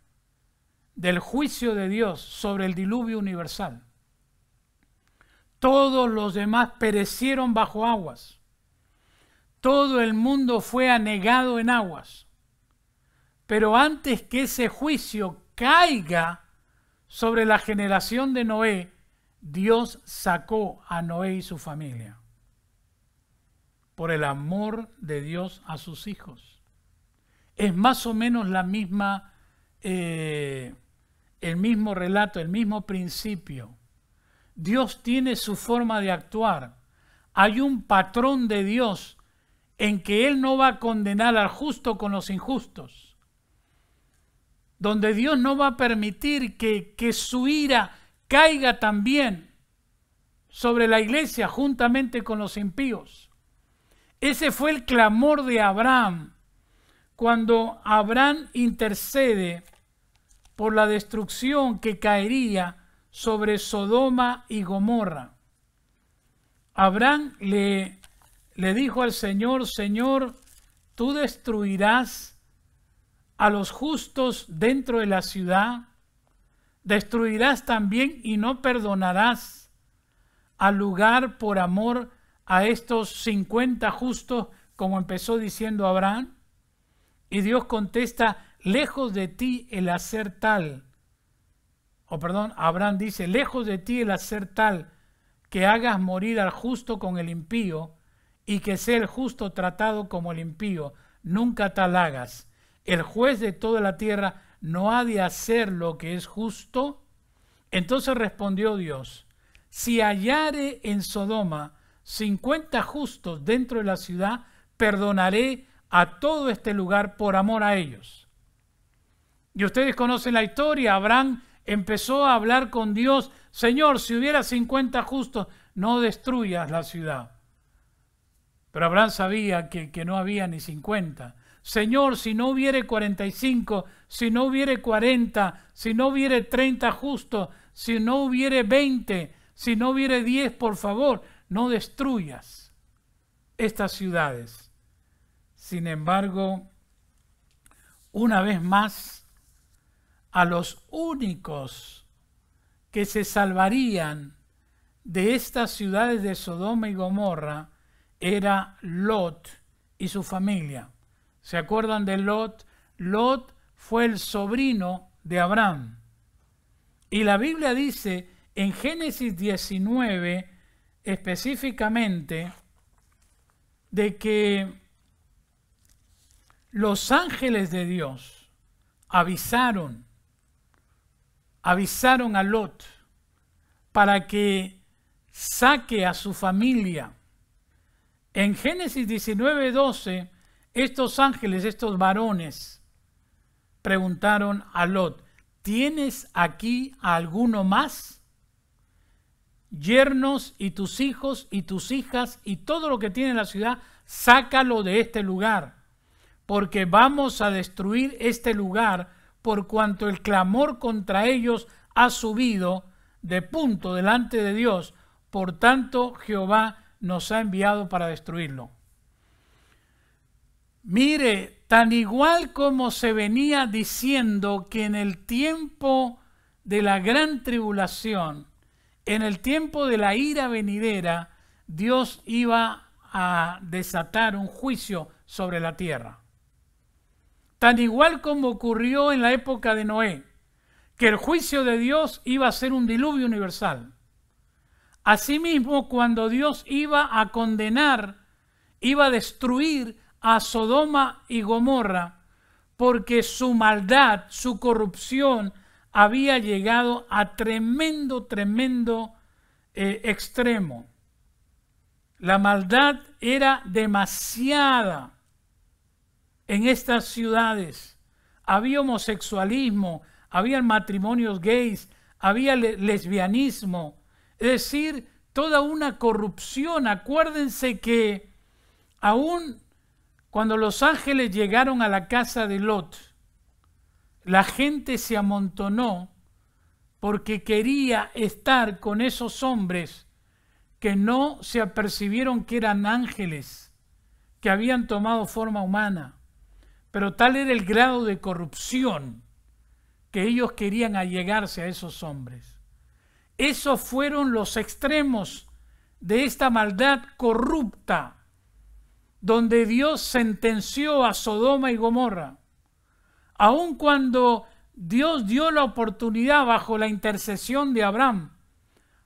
del juicio de Dios sobre el diluvio universal? Todos los demás perecieron bajo aguas. Todo el mundo fue anegado en aguas. Pero antes que ese juicio caiga sobre la generación de Noé, Dios sacó a Noé y su familia por el amor de Dios a sus hijos. Es más o menos la misma, el mismo relato, el mismo principio. Dios tiene su forma de actuar. Hay un patrón de Dios en que Él no va a condenar al justo con los injustos, donde Dios no va a permitir que su ira caiga también sobre la iglesia juntamente con los impíos. Ese fue el clamor de Abraham cuando Abraham intercede por la destrucción que caería sobre Sodoma y Gomorra. Abraham le dijo al Señor: Señor, ¿tú destruirás a los justos dentro de la ciudad? ¿Destruirás también y no perdonarás al lugar por amor a estos 50 justos, como empezó diciendo Abraham? Y Dios contesta: lejos de ti el hacer tal. Abraham dice: lejos de ti el hacer tal, que hagas morir al justo con el impío, y que sea el justo tratado como el impío. Nunca tal hagas. El juez de toda la tierra no ha de hacer lo que es justo. Entonces respondió Dios: si hallare en Sodoma 50 justos dentro de la ciudad, perdonaré a todo este lugar por amor a ellos. Y ustedes conocen la historia. Abraham empezó a hablar con Dios: Señor, si hubiera 50 justos, no destruyas la ciudad. Pero Abraham sabía que no había ni 50. Señor, si no hubiere 45, si no hubiere 40, si no hubiere 30 justos, si no hubiere 20, si no hubiere 10, por favor, no destruyas estas ciudades. Sin embargo, una vez más, a los únicos que se salvarían de estas ciudades de Sodoma y Gomorra era Lot y su familia. ¿Se acuerdan de Lot? Lot fue el sobrino de Abraham. Y la Biblia dice en Génesis 19 específicamente de que los ángeles de Dios avisaron a Lot para que saque a su familia. En Génesis 19:12, estos ángeles, estos varones, preguntaron a Lot: ¿tienes aquí a alguno más? Yernos y tus hijos y tus hijas y todo lo que tiene la ciudad, sácalo de este lugar, porque vamos a destruir este lugar por cuanto el clamor contra ellos ha subido de punto delante de Dios. Por tanto, Jehová nos ha enviado para destruirlo. Mire, tan igual como se venía diciendo que en el tiempo de la gran tribulación, en el tiempo de la ira venidera, Dios iba a desatar un juicio sobre la tierra. Tan igual como ocurrió en la época de Noé, que el juicio de Dios iba a ser un diluvio universal. Asimismo, cuando Dios iba a condenar, iba a destruir a Sodoma y Gomorra, porque su maldad, su corrupción, había llegado a tremendo extremo. La maldad era demasiada en estas ciudades. Había homosexualismo, había matrimonios gays, había lesbianismo, es decir, toda una corrupción. Acuérdense que aún cuando los ángeles llegaron a la casa de Lot, la gente se amontonó porque quería estar con esos hombres que no se apercibieron que eran ángeles, que habían tomado forma humana. Pero tal era el grado de corrupción que ellos querían allegarse a esos hombres. Esos fueron los extremos de esta maldad corrupta, donde Dios sentenció a Sodoma y Gomorra. Aun cuando Dios dio la oportunidad bajo la intercesión de Abraham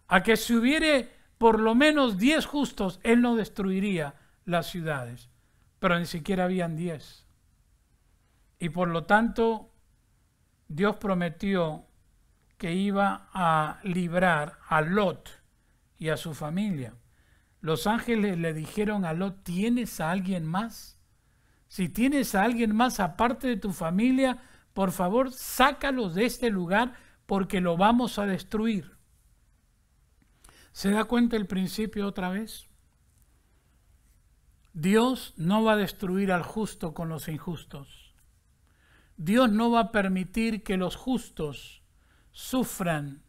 a que si hubiere por lo menos 10 justos, Él no destruiría las ciudades. Pero ni siquiera habían 10. Y por lo tanto, Dios prometió que iba a librar a Lot y a su familia. Los ángeles le dijeron a Lot, ¿tienes a alguien más? Si tienes a alguien más aparte de tu familia, por favor, sácalos de este lugar porque lo vamos a destruir. ¿Se da cuenta el principio otra vez? Dios no va a destruir al justo con los injustos. Dios no va a permitir que los justos sufran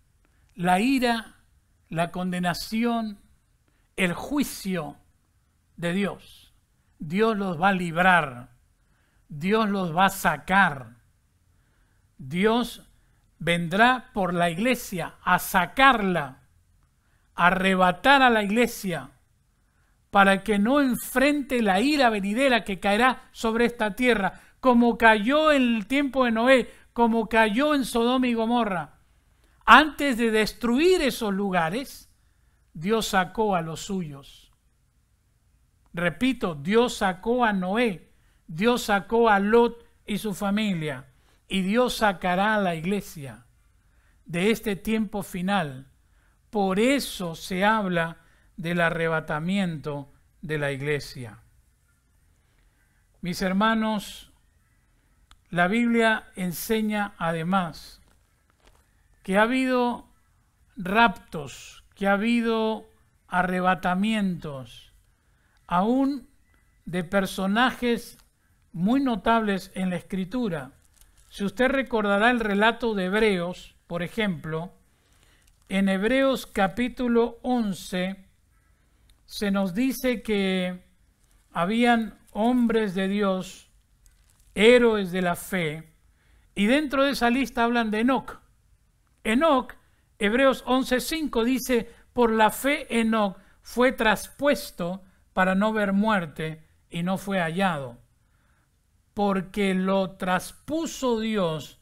la ira, la condenación, el juicio de Dios. Dios los va a librar. Dios los va a sacar. Dios vendrá por la iglesia a sacarla, a arrebatar a la iglesia, para que no enfrente la ira venidera que caerá sobre esta tierra, como cayó en el tiempo de Noé, como cayó en Sodoma y Gomorra. Antes de destruir esos lugares, Dios sacó a los suyos. Repito, Dios sacó a Noé, Dios sacó a Lot y su familia, y Dios sacará a la iglesia de este tiempo final. Por eso se habla del arrebatamiento de la iglesia. Mis hermanos, la Biblia enseña además que ha habido raptos, que ha habido arrebatamientos, aún de personajes muy notables en la Escritura. Si usted recordará el relato de Hebreos, por ejemplo, en Hebreos capítulo 11 se nos dice que habían hombres de Dios, héroes de la fe, y dentro de esa lista hablan de Enoc. Enoc, Hebreos 11:5 dice, por la fe Enoc fue traspuesto para no ver muerte y no fue hallado, porque lo traspuso Dios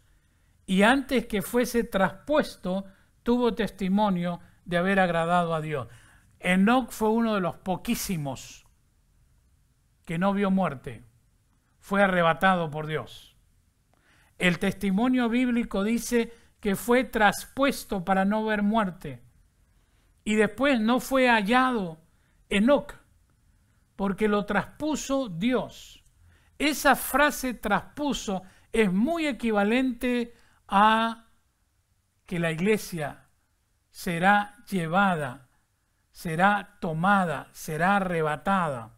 y antes que fuese traspuesto tuvo testimonio de haber agradado a Dios. Enoc fue uno de los poquísimos que no vio muerte, fue arrebatado por Dios. El testimonio bíblico dice que fue traspuesto para no ver muerte y después no fue hallado Enoc porque lo traspuso Dios. Esa frase traspuso es muy equivalente a que la iglesia será llevada, será tomada, será arrebatada.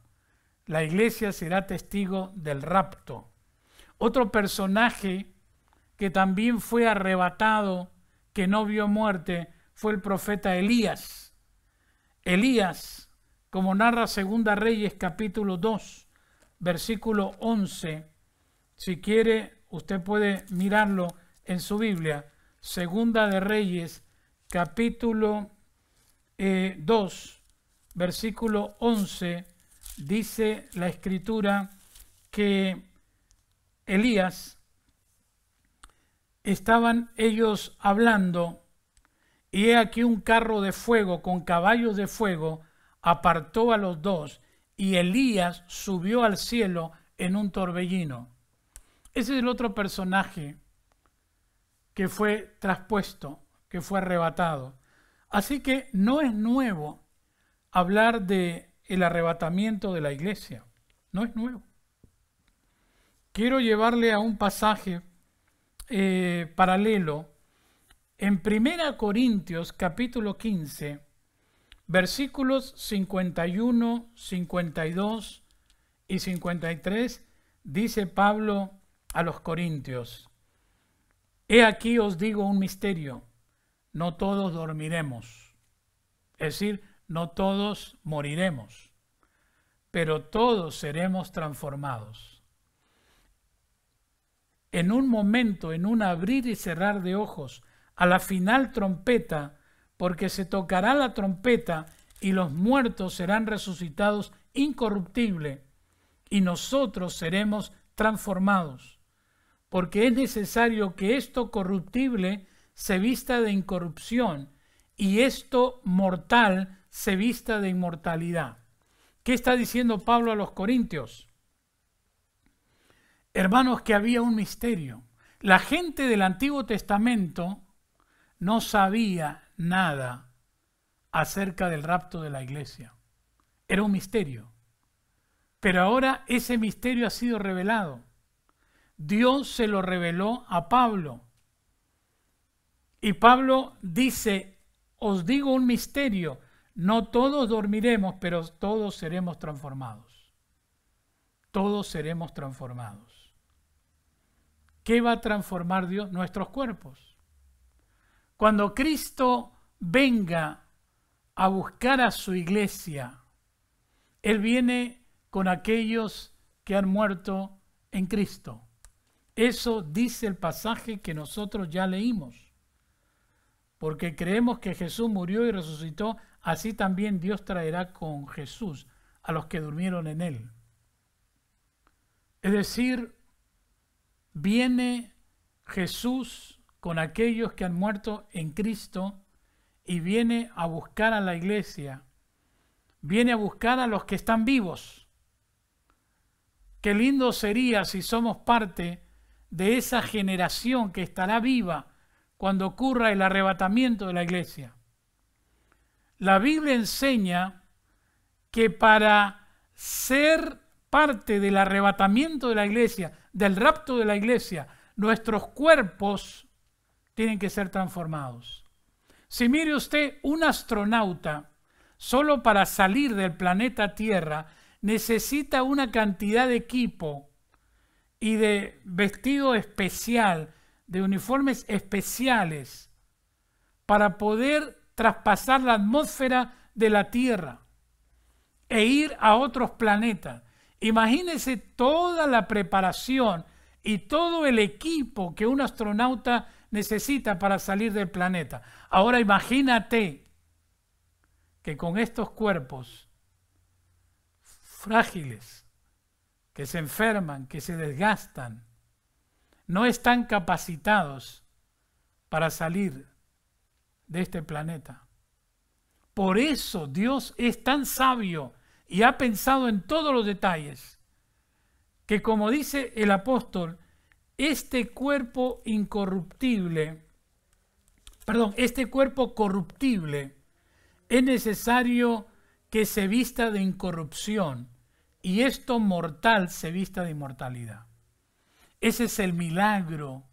La iglesia será testigo del rapto. Otro personaje que también fue arrebatado, que no vio muerte, fue el profeta Elías. Elías, como narra Segunda Reyes capítulo 2, versículo 11, si quiere usted puede mirarlo en su Biblia. Segunda de Reyes capítulo 2, versículo 11, dice la Escritura que Elías, estaban ellos hablando, y he aquí un carro de fuego con caballos de fuego apartó a los dos, y Elías subió al cielo en un torbellino. Ese es el otro personaje que fue traspuesto, que fue arrebatado. Así que no es nuevo hablar de el arrebatamiento de la iglesia. No es nuevo. Quiero llevarle a un pasaje paralelo en 1 Corintios capítulo 15, versículos 51, 52 y 53, dice Pablo a los corintios: he aquí os digo un misterio, no todos dormiremos, es decir, no todos moriremos, pero todos seremos transformados. En un momento, en un abrir y cerrar de ojos, a la final trompeta, porque se tocará la trompeta y los muertos serán resucitados incorruptible y nosotros seremos transformados. porque es necesario que esto corruptible se vista de incorrupción y esto mortal se vista de inmortalidad. ¿Qué está diciendo Pablo a los Corintios? Hermanos, que había un misterio. La gente del Antiguo Testamento no sabía nada acerca del rapto de la iglesia. Era un misterio. Pero ahora ese misterio ha sido revelado. Dios se lo reveló a Pablo. Y Pablo dice, os digo un misterio, no todos dormiremos, pero todos seremos transformados. Todos seremos transformados. ¿Qué va a transformar Dios? Nuestros cuerpos. Cuando Cristo venga a buscar a su iglesia, Él viene con aquellos que han muerto en Cristo. Eso dice el pasaje que nosotros ya leímos. Porque creemos que Jesús murió y resucitó, así también Dios traerá con Jesús a los que durmieron en Él. Es decir, viene Jesús con aquellos que han muerto en Cristo y viene a buscar a la iglesia. Viene a buscar a los que están vivos. Qué lindo sería si somos parte de esa generación que estará viva cuando ocurra el arrebatamiento de la iglesia. La Biblia enseña que para ser parte del arrebatamiento de la iglesia, del rapto de la iglesia, nuestros cuerpos tienen que ser transformados. Si mire usted, un astronauta, solo para salir del planeta Tierra, necesita una cantidad de equipo y de vestido especial, de uniformes especiales, para poder traspasar la atmósfera de la Tierra e ir a otros planetas. Imagínese toda la preparación y todo el equipo que un astronauta necesita para salir del planeta. Ahora imagínate que con estos cuerpos frágiles, que se enferman, que se desgastan, no están capacitados para salir de este planeta. Por eso Dios es tan sabio y ha pensado en todos los detalles, que como dice el apóstol, este cuerpo corruptible, es necesario que se vista de incorrupción y esto mortal se vista de inmortalidad. Ese es el milagro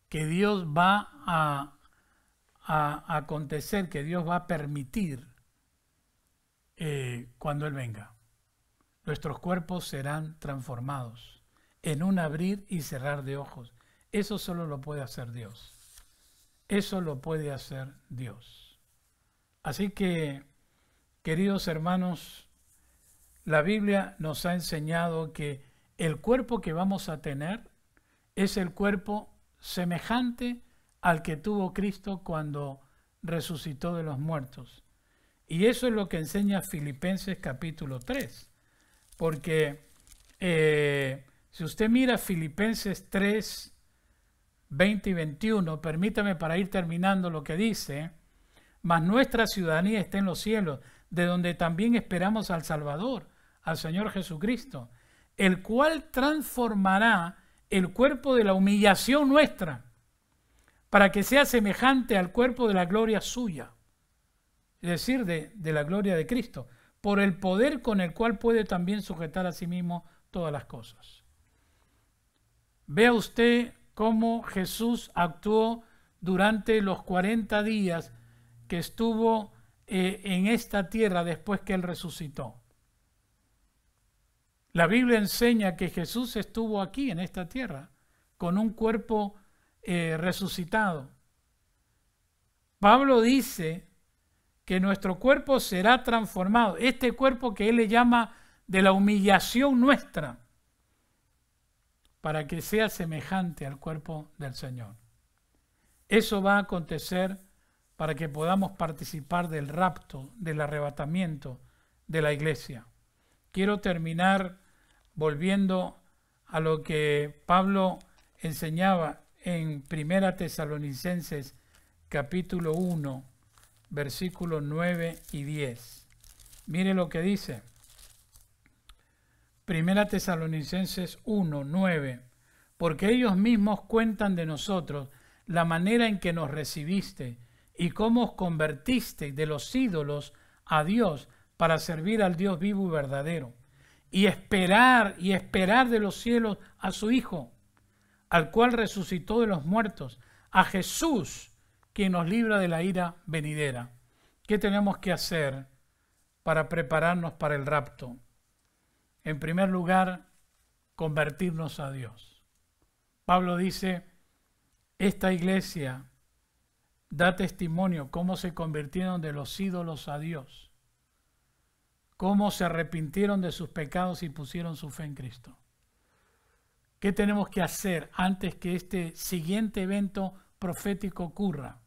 que Dios va a acontecer, que Dios va a permitir cuando Él venga. Nuestros cuerpos serán transformados en un abrir y cerrar de ojos. Eso solo lo puede hacer Dios. Eso lo puede hacer Dios. Así que, queridos hermanos, la Biblia nos ha enseñado que el cuerpo que vamos a tener es el cuerpo semejante al que tuvo Cristo cuando resucitó de los muertos. Y eso es lo que enseña Filipenses capítulo 3. Porque si usted mira Filipenses 3, 20 y 21, permítame para ir terminando lo que dice, mas nuestra ciudadanía está en los cielos, de donde también esperamos al Salvador, al Señor Jesucristo, el cual transformará el cuerpo de la humillación nuestra, para que sea semejante al cuerpo de la gloria suya, es decir, de la gloria de Cristo, por el poder con el cual puede también sujetar a sí mismo todas las cosas. Vea usted cómo Jesús actuó durante los 40 días que estuvo en esta tierra después que Él resucitó. La Biblia enseña que Jesús estuvo aquí en esta tierra con un cuerpo resucitado. Pablo dice que nuestro cuerpo será transformado, este cuerpo que Él le llama de la humillación nuestra, para que sea semejante al cuerpo del Señor. Eso va a acontecer para que podamos participar del rapto, del arrebatamiento de la iglesia. Quiero terminar volviendo a lo que Pablo enseñaba en 1 Tesalonicenses capítulo 1, versículos 9 y 10. Mire lo que dice. 1 Tesalonicenses 1, 9. Porque ellos mismos cuentan de nosotros la manera en que nos recibiste y cómo os convertiste de los ídolos a Dios para servir al Dios vivo y verdadero, y esperar de los cielos a su Hijo, al cual resucitó de los muertos, a Jesús, quien nos libra de la ira venidera. ¿Qué tenemos que hacer para prepararnos para el rapto? En primer lugar, convertirnos a Dios. Pablo dice, esta iglesia da testimonio cómo se convirtieron de los ídolos a Dios, cómo se arrepintieron de sus pecados y pusieron su fe en Cristo. ¿Qué tenemos que hacer antes que este siguiente evento profético ocurra?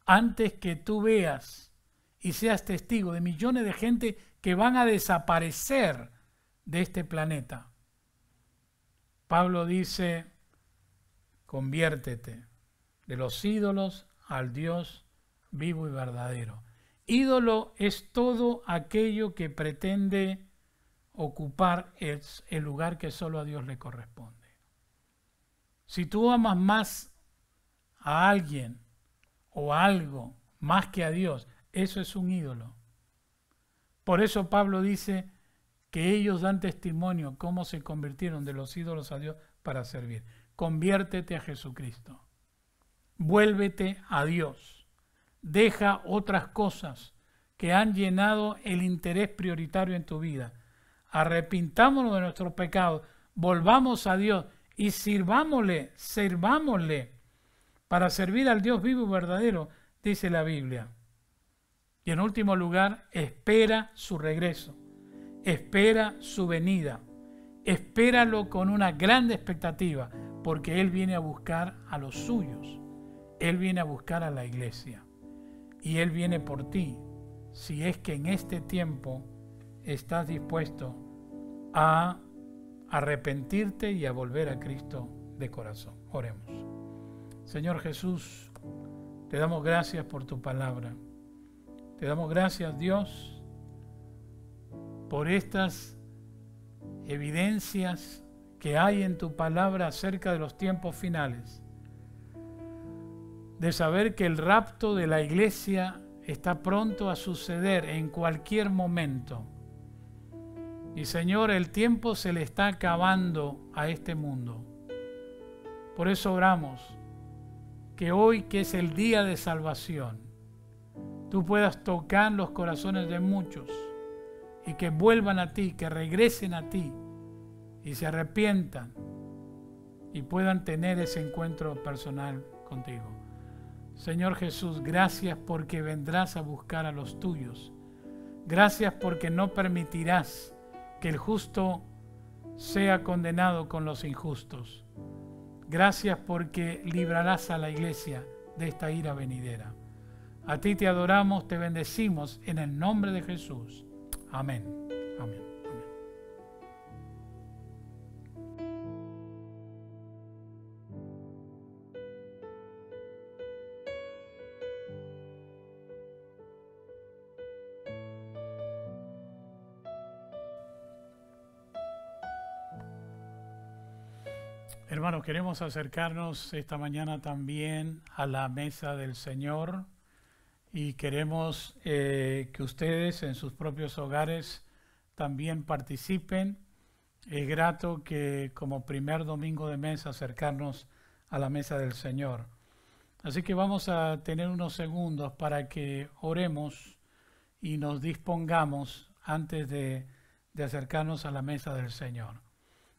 Antes que tú veas y seas testigo de millones de gente que van a desaparecer de este planeta. Pablo dice, conviértete de los ídolos al Dios vivo y verdadero. Ídolo es todo aquello que pretende ocupar el lugar que solo a Dios le corresponde. Si tú amas más a alguien o a algo más que a Dios, eso es un ídolo. Por eso Pablo dice que ellos dan testimonio cómo se convirtieron de los ídolos a Dios para servir. Conviértete a Jesucristo. Vuélvete a Dios. Deja otras cosas que han llenado el interés prioritario en tu vida. Arrepintámonos de nuestros pecados, volvamos a Dios y sirvámosle para servir al Dios vivo y verdadero, dice la Biblia. Y en último lugar, espera su regreso, espera su venida, espéralo con una grande expectativa, porque Él viene a buscar a los suyos, Él viene a buscar a la iglesia y Él viene por ti, si es que en este tiempo estás dispuesto a arrepentirte y a volver a Cristo de corazón. Oremos. Señor Jesús, te damos gracias por tu palabra. Te damos gracias, Dios, por estas evidencias que hay en tu palabra acerca de los tiempos finales, de saber que el rapto de la iglesia está pronto a suceder en cualquier momento. Y Señor, el tiempo se le está acabando a este mundo. Por eso oramos que hoy, que es el día de salvación, tú puedas tocar los corazones de muchos y que vuelvan a ti, que regresen a ti y se arrepientan y puedan tener ese encuentro personal contigo. Señor Jesús, gracias porque vendrás a buscar a los tuyos. Gracias porque no permitirás que el justo sea condenado con los injustos. Gracias porque librarás a la iglesia de esta ira venidera. A ti te adoramos, te bendecimos en el nombre de Jesús. Amén. Amén. Hermanos, queremos acercarnos esta mañana también a la mesa del Señor y queremos que ustedes en sus propios hogares también participen. Es grato que como primer domingo de mes acercarnos a la mesa del Señor. Así que vamos a tener unos segundos para que oremos y nos dispongamos antes de acercarnos a la mesa del Señor.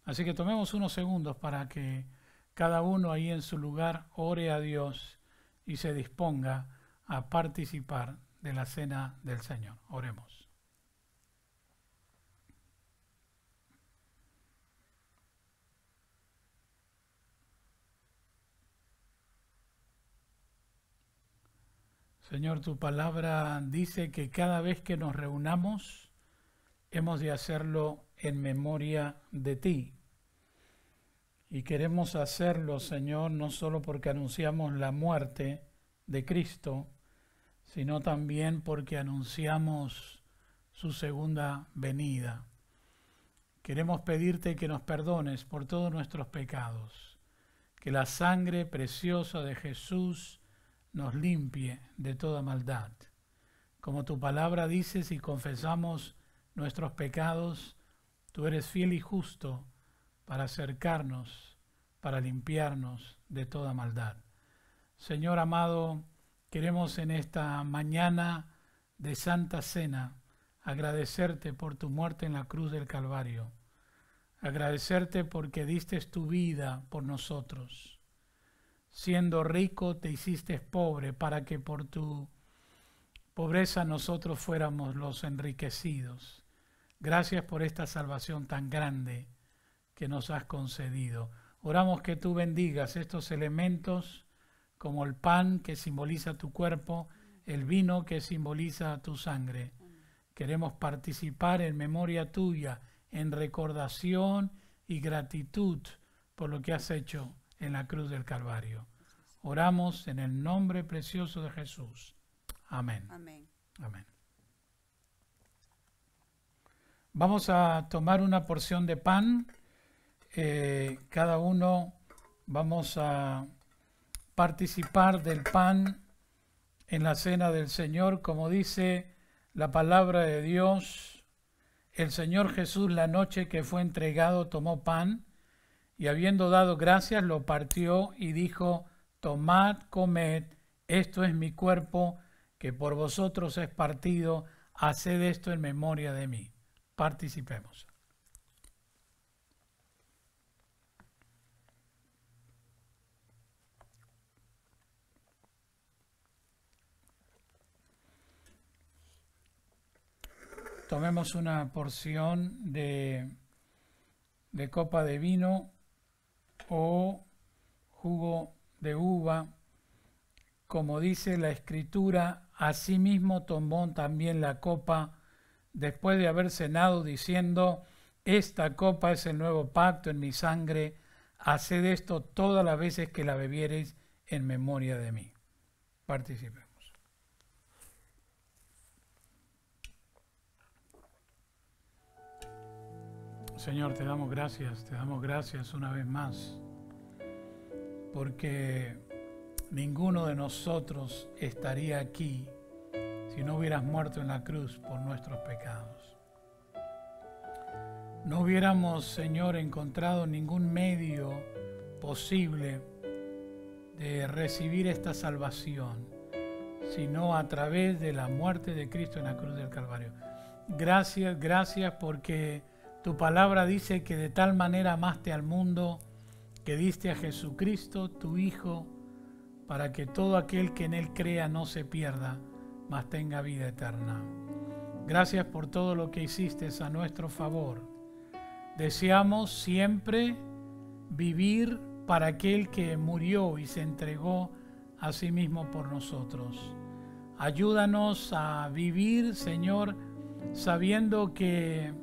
Así que tomemos unos segundos para que cada uno ahí en su lugar ore a Dios y se disponga a participar de la cena del Señor. Oremos. Señor, tu palabra dice que cada vez que nos reunamos hemos de hacerlo en memoria de ti. Y queremos hacerlo, Señor, no solo porque anunciamos la muerte de Cristo, sino también porque anunciamos su segunda venida. Queremos pedirte que nos perdones por todos nuestros pecados, que la sangre preciosa de Jesús nos limpie de toda maldad. Como tu palabra dice, si confesamos nuestros pecados, tú eres fiel y justo para acercarnos, para limpiarnos de toda maldad. Señor amado, queremos en esta mañana de Santa Cena agradecerte por tu muerte en la cruz del Calvario, agradecerte porque diste tu vida por nosotros. Siendo rico te hiciste pobre para que por tu pobreza nosotros fuéramos los enriquecidos. Gracias por esta salvación tan grande que nos has concedido. Oramos que tú bendigas estos elementos como el pan que simboliza tu cuerpo, el vino que simboliza tu sangre. Queremos participar en memoria tuya, en recordación y gratitud por lo que has hecho en la cruz del Calvario. Oramos en el nombre precioso de Jesús. Amén. Amén. Amén. Vamos a tomar una porción de pan. Cada uno vamos a participar del pan en la cena del Señor, como dice la palabra de Dios. El Señor Jesús, la noche que fue entregado, tomó pan y habiendo dado gracias, lo partió y dijo: tomad, comed, esto es mi cuerpo que por vosotros es partido, haced esto en memoria de mí. Participemos. Tomemos una porción de copa de vino o jugo de uva. Como dice la Escritura, asimismo tomó también la copa después de haber cenado, diciendo: esta copa es el nuevo pacto en mi sangre, haced esto todas las veces que la bebiereis en memoria de mí. Participemos. Señor, te damos gracias una vez más, porque ninguno de nosotros estaría aquí si no hubieras muerto en la cruz por nuestros pecados. No hubiéramos, Señor, encontrado ningún medio posible de recibir esta salvación, sino a través de la muerte de Cristo en la cruz del Calvario. Gracias porque tu palabra dice que de tal manera amaste al mundo que diste a Jesucristo, tu Hijo, para que todo aquel que en Él crea no se pierda, mas tenga vida eterna. Gracias por todo lo que hiciste a nuestro favor. Deseamos siempre vivir para aquel que murió y se entregó a sí mismo por nosotros. Ayúdanos a vivir, Señor, sabiendo que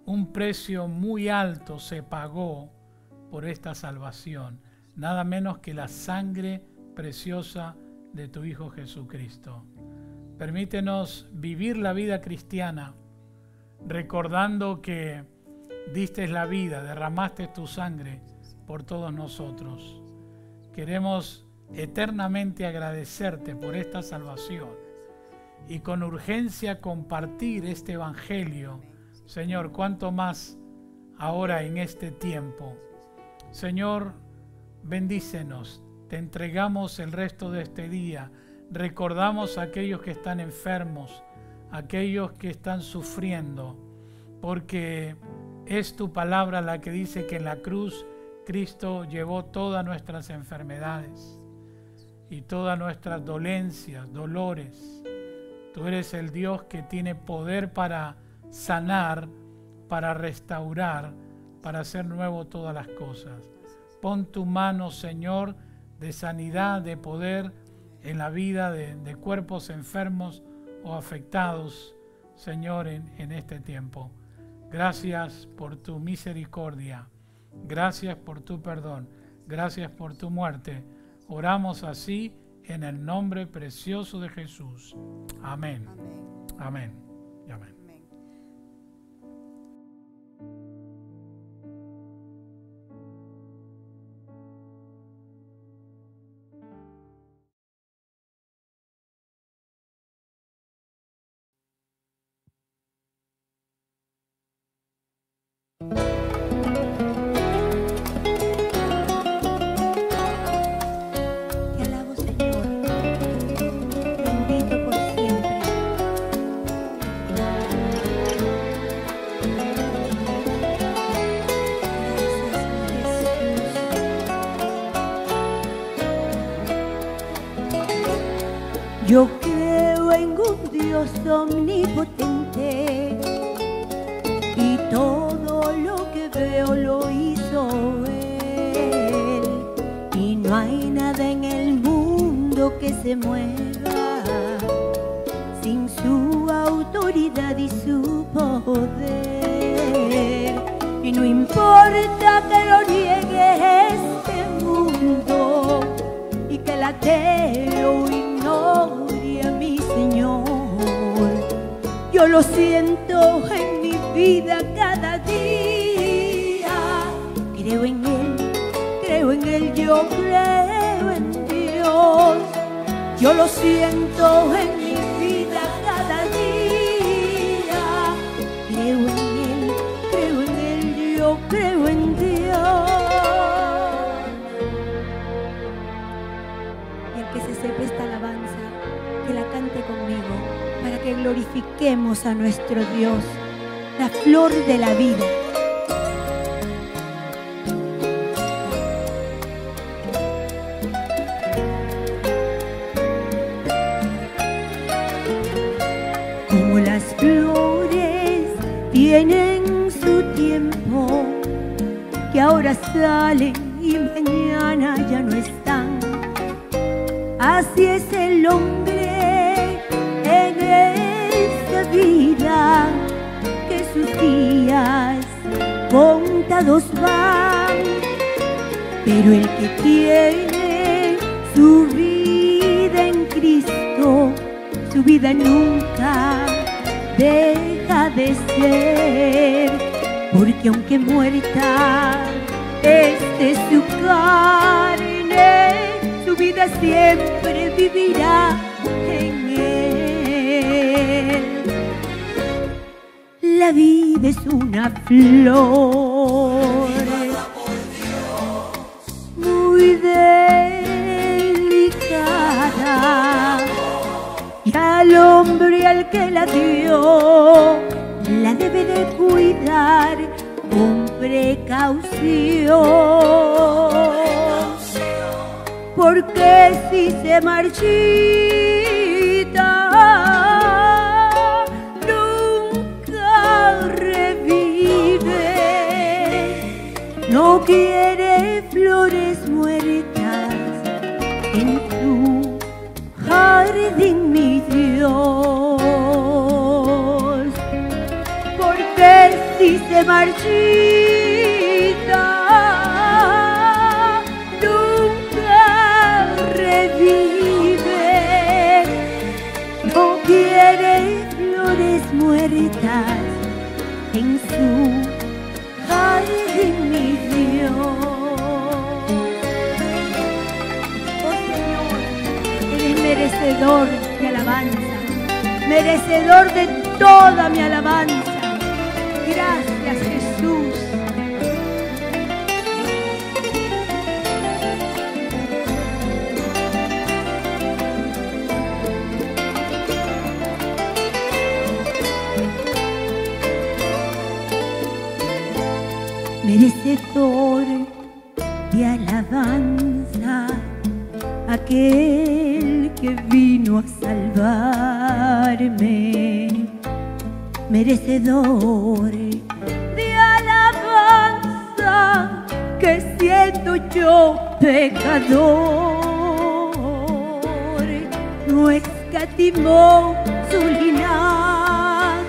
un precio muy alto se pagó por esta salvación, nada menos que la sangre preciosa de tu Hijo Jesucristo. Permítenos vivir la vida cristiana, recordando que diste la vida, derramaste tu sangre por todos nosotros. Queremos eternamente agradecerte por esta salvación y con urgencia compartir este evangelio. Señor, cuánto más ahora en este tiempo. Señor, bendícenos. Te entregamos el resto de este día. Recordamos a aquellos que están enfermos, a aquellos que están sufriendo, porque es tu palabra la que dice que en la cruz Cristo llevó todas nuestras enfermedades y todas nuestras dolencias, dolores. Tú eres el Dios que tiene poder para sanar, para restaurar, para hacer nuevo todas las cosas. Pon tu mano, Señor, de sanidad, de poder en la vida de cuerpos enfermos o afectados, Señor, en este tiempo. Gracias por tu misericordia. Gracias por tu perdón. Gracias por tu muerte. Oramos así en el nombre precioso de Jesús. Amén. Amén. Y amén. Te alabo, Señor, bendito por siempre. Yo creo en un Dios omnipotente y todo lo que veo lo hizo Él, y no hay nada en el mundo que se mueva sin su autoridad y su poder, y no importa que lo niegue este mundo y que el ateo ignore a mi Señor. Yo lo siento en mi vida cada día. Creo en Él, yo creo en Dios. Yo lo siento en mi vida cada día. Creo en Él, yo creo en Dios. Y el que se sepa esta alabanza, que la cante conmigo, para que glorifiquemos a nuestro Dios, la flor de la vida. Como las flores tienen su tiempo, que ahora salen y mañana ya no están, así es el hombre en esta vida, que sus días contados van, pero el que tiene su vida en Cristo, su vida nunca deja de ser, porque aunque muerta esté su carne, su vida siempre vivirá en Él. La vida es una flor muy delicada, y al hombre al que la dio la debe de cuidar con precaución, porque si se marchita nunca revive. No quiere flores muertas en tu jardín, mi Dios, porque si se marchita nunca revive. No quiere flores muertas en su jardín, mi Dios. Oh Señor, eres merecedor de alabanza, merecedor de toda mi alabanza. Gracias, Jesús. Merecedor de alabanza, aquel que vino a salvarme. Merecedor de alabanza, que siendo yo pecador, no escatimó su linaje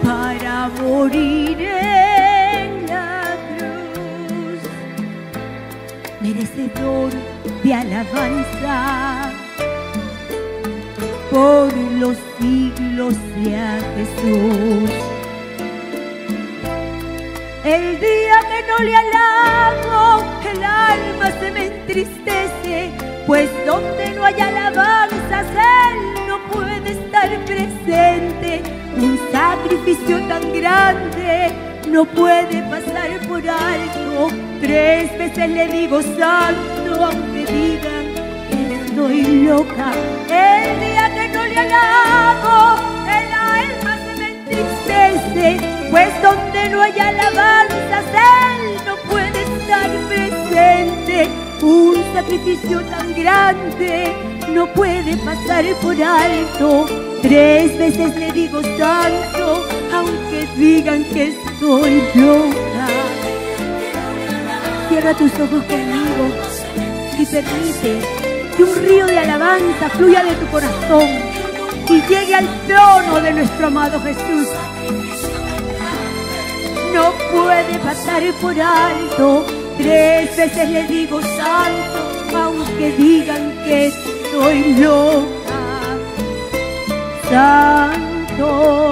para morir en la merecedor de alabanza. Por los siglos sea Jesús. El día que no le alabo, el alma se me entristece, pues donde no hay alabanzas, Él no puede estar presente. Un sacrificio tan grande no puede pasar por alto. 3 veces le digo santo, aunque digan que estoy loca. El día que no le alabo, el alma se me entristece, pues donde no hay alabanzas, Él no puede estar presente. Un sacrificio tan grande no puede pasar por alto. 3 veces le digo santo, aunque digan que estoy loca. Cierra tus ojos conmigo y permite que un río de alabanza fluya de tu corazón y llegue al trono de nuestro amado Jesús. No puede pasar por alto. 3 veces le digo santo, aunque digan que estoy loca. Santo.